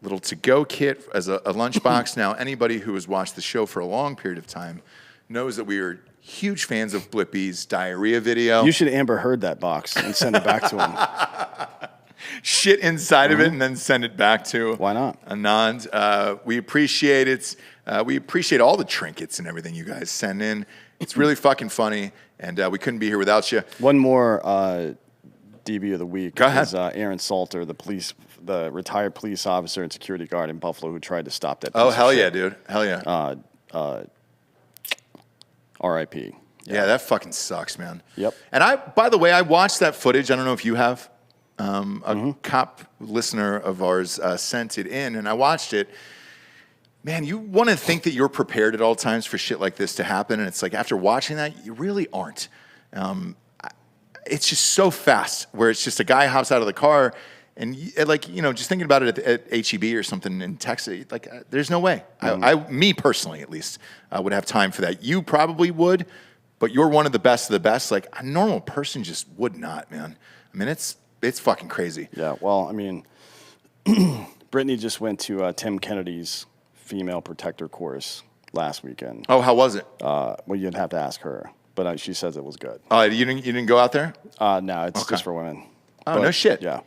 little to-go kit as a lunchbox. Now, anybody who has watched the show for a long period of time knows that we are huge fans of Blippy's diarrhea video. You should Amber Heard that box and send it back to him. Shit inside of it and then send it back to Why not? Anand. We appreciate it. We appreciate all the trinkets and everything you guys send in. It's really fucking funny, and we couldn't be here without you. One more DB of the week. Go ahead. Is Aaron Salter, the retired police officer and security guard in Buffalo who tried to stop that. Oh, piece hell of yeah, shit. dude. Hell yeah. R.I.P. Yeah, that fucking sucks, man. Yep. And by the way, I watched that footage. I don't know if you have. A cop listener of ours sent it in, and I watched it. Man, you want to think that you're prepared at all times for shit like this to happen, and it's like after watching that, you really aren't. It's just so fast, where it's just a guy hops out of the car, and just thinking about it at HEB or something in Texas, like there's no way. Me personally, at least, would have time for that. You probably would, but you're one of the best of the best. Like a normal person just would not, man. I mean, it's fucking crazy. Yeah, well, I mean, Brittany just went to Tim Kennedy's female protector course last weekend. Oh, how was it? Well, you'd have to ask her, but she says it was good. Oh, you didn't go out there? No, it's just for women. Oh, no shit. Yeah.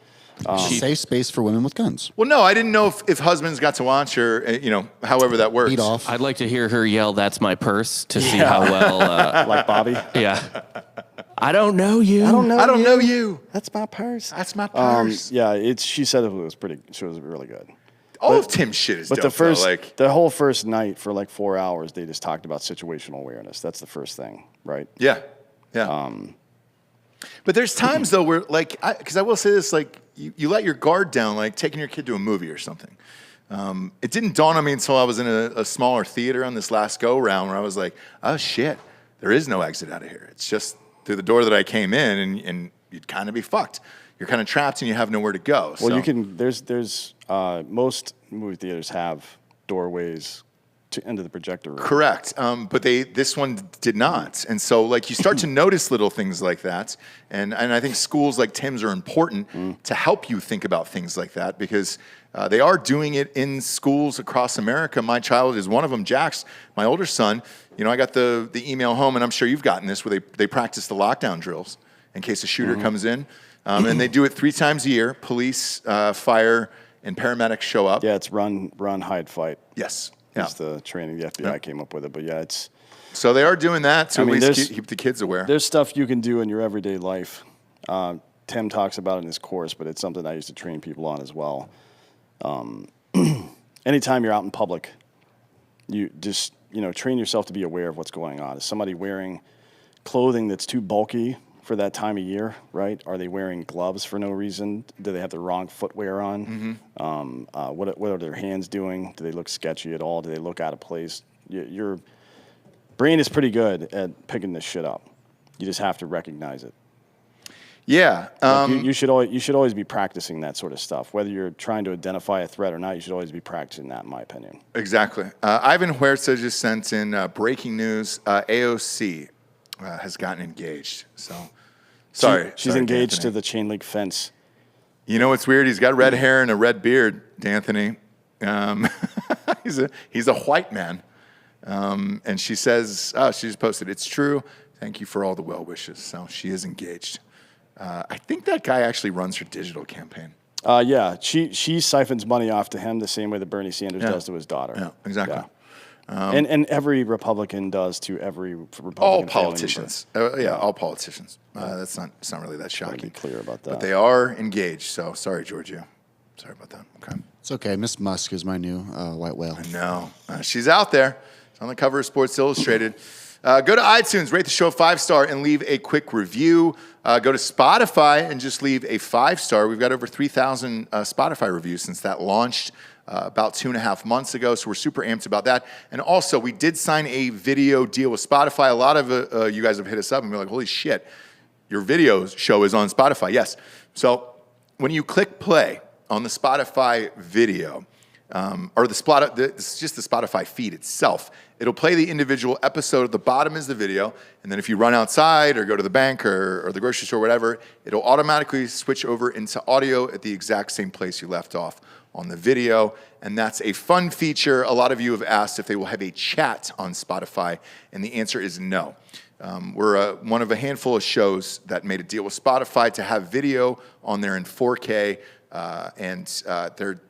Safe space for women with guns. Well, no, I didn't know if husbands got to watch or, however that works. Beat off. I'd like to hear her yell, "That's my purse," to see how well. Like Bobby? Yeah. I don't know you. I don't know I don't know you. That's my purse. That's my purse. Yeah, she said it was really good. All of Tim's shit is But dope, the whole first night for like 4 hours, they just talked about situational awareness. That's the first thing, right? Yeah. But there's times, though, where, because I will say this, you let your guard down, like taking your kid to a movie or something. It didn't dawn on me until I was in a smaller theater on this last go-round where I was like, oh, shit, there is no exit out of here. It's just through the door that I came in, and you'd kind of be fucked. You're kind of trapped, and you have nowhere to go. Well, you can. There's most movie theaters have doorways into the projector room. Correct. But this one did not. And so you start to notice little things like that. And I think schools like Tim's are important to help you think about things like that because they are doing it in schools across America. My child is one of them, Jax, my older son. I got the email home, and I'm sure you've gotten this, where they practice the lockdown drills in case a shooter comes in. And they do it 3 times a year. Police, fire, and paramedics show up. Yeah, it's run, hide, fight. Yes. It's the training. The FBI came up with it. But yeah, it's... So they are doing that to at least keep the kids aware. There's stuff you can do in your everyday life. Tim talks about it in his course, but it's something I used to train people on as well. Anytime you're out in public, you just, train yourself to be aware of what's going on. Is somebody wearing clothing that's too bulky for that time of year, right? Are they wearing gloves for no reason? Do they have the wrong footwear on? What are their hands doing? Do they look sketchy at all? Do they look out of place? Your brain is pretty good at picking this shit up. You just have to recognize it. Yeah. You should always be practicing that sort of stuff. Whether you're trying to identify a threat or not, you should always be practicing that, in my opinion. Exactly. Ivan Huerta just sent in breaking news. AOC has gotten engaged. So, she's engaged D'Anthony. to the chain link fence. You know what's weird? He's got red hair and a red beard, D'Anthony. He's a white man. And she says, she just posted, "It's true. Thank you for all the well wishes." So she is engaged. I think that guy actually runs her digital campaign. Yeah, she siphons money off to him the same way that Bernie Sanders does to his daughter. Yeah, exactly. Yeah. And every Republican does to every Republican. All politicians. All politicians. It's not really that shocking. To be clear about that. But they are engaged. So sorry, Giorgio. Sorry about that. Okay. It's okay. Miss Musk is my new white whale. I know. She's out there. It's on the cover of Sports Illustrated. Go to iTunes, rate the show 5-star, and leave a quick review. Go to Spotify and just leave a 5-star. We've got over 3,000 Spotify reviews since that launched about 2.5 months ago, so we're super amped about that. And also, we did sign a video deal with Spotify. A lot of you guys have hit us up and we're like, holy shit, your video show is on Spotify. Yes. So when you click play on the Spotify video, or just the Spotify feed itself, it'll play the individual episode. At the bottom is the video, and then if you run outside or go to the bank or the grocery store, whatever, it'll automatically switch over into audio at the exact same place you left off on the video, and that's a fun feature. A lot of you have asked if they will have a chat on Spotify, and the answer is no. We're one of a handful of shows that made a deal with Spotify to have video on there in 4K, and they're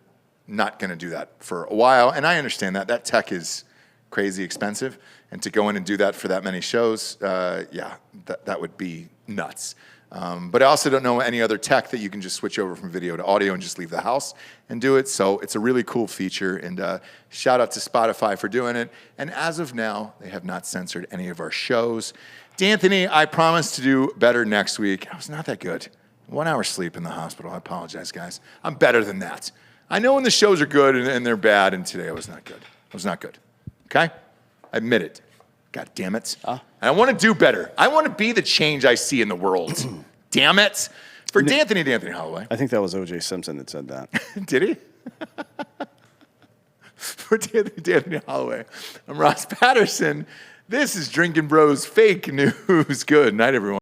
not going to do that for a while, and I understand that. That tech is crazy expensive, and to go in and do that for that many shows, that would be nuts. But I also don't know any other tech that you can just switch over from video to audio and just leave the house and do it, so it's a really cool feature, and shout out to Spotify for doing it, and as of now, they have not censored any of our shows. D'Anthony, I promise to do better next week. I was not that good. 1 hour sleep in the hospital. I apologize, guys. I'm better than that. I know when the shows are good and they're bad, and today I was not good. I was not good. Okay? I admit it. God damn it. And I want to do better. I want to be the change I see in the world. Damn it. For D'Anthony Holloway. I think that was O.J. Simpson that said that. Did he? For D'Anthony Holloway, I'm Ross Patterson. This is Drinkin' Bros Fake News. Good night, everyone.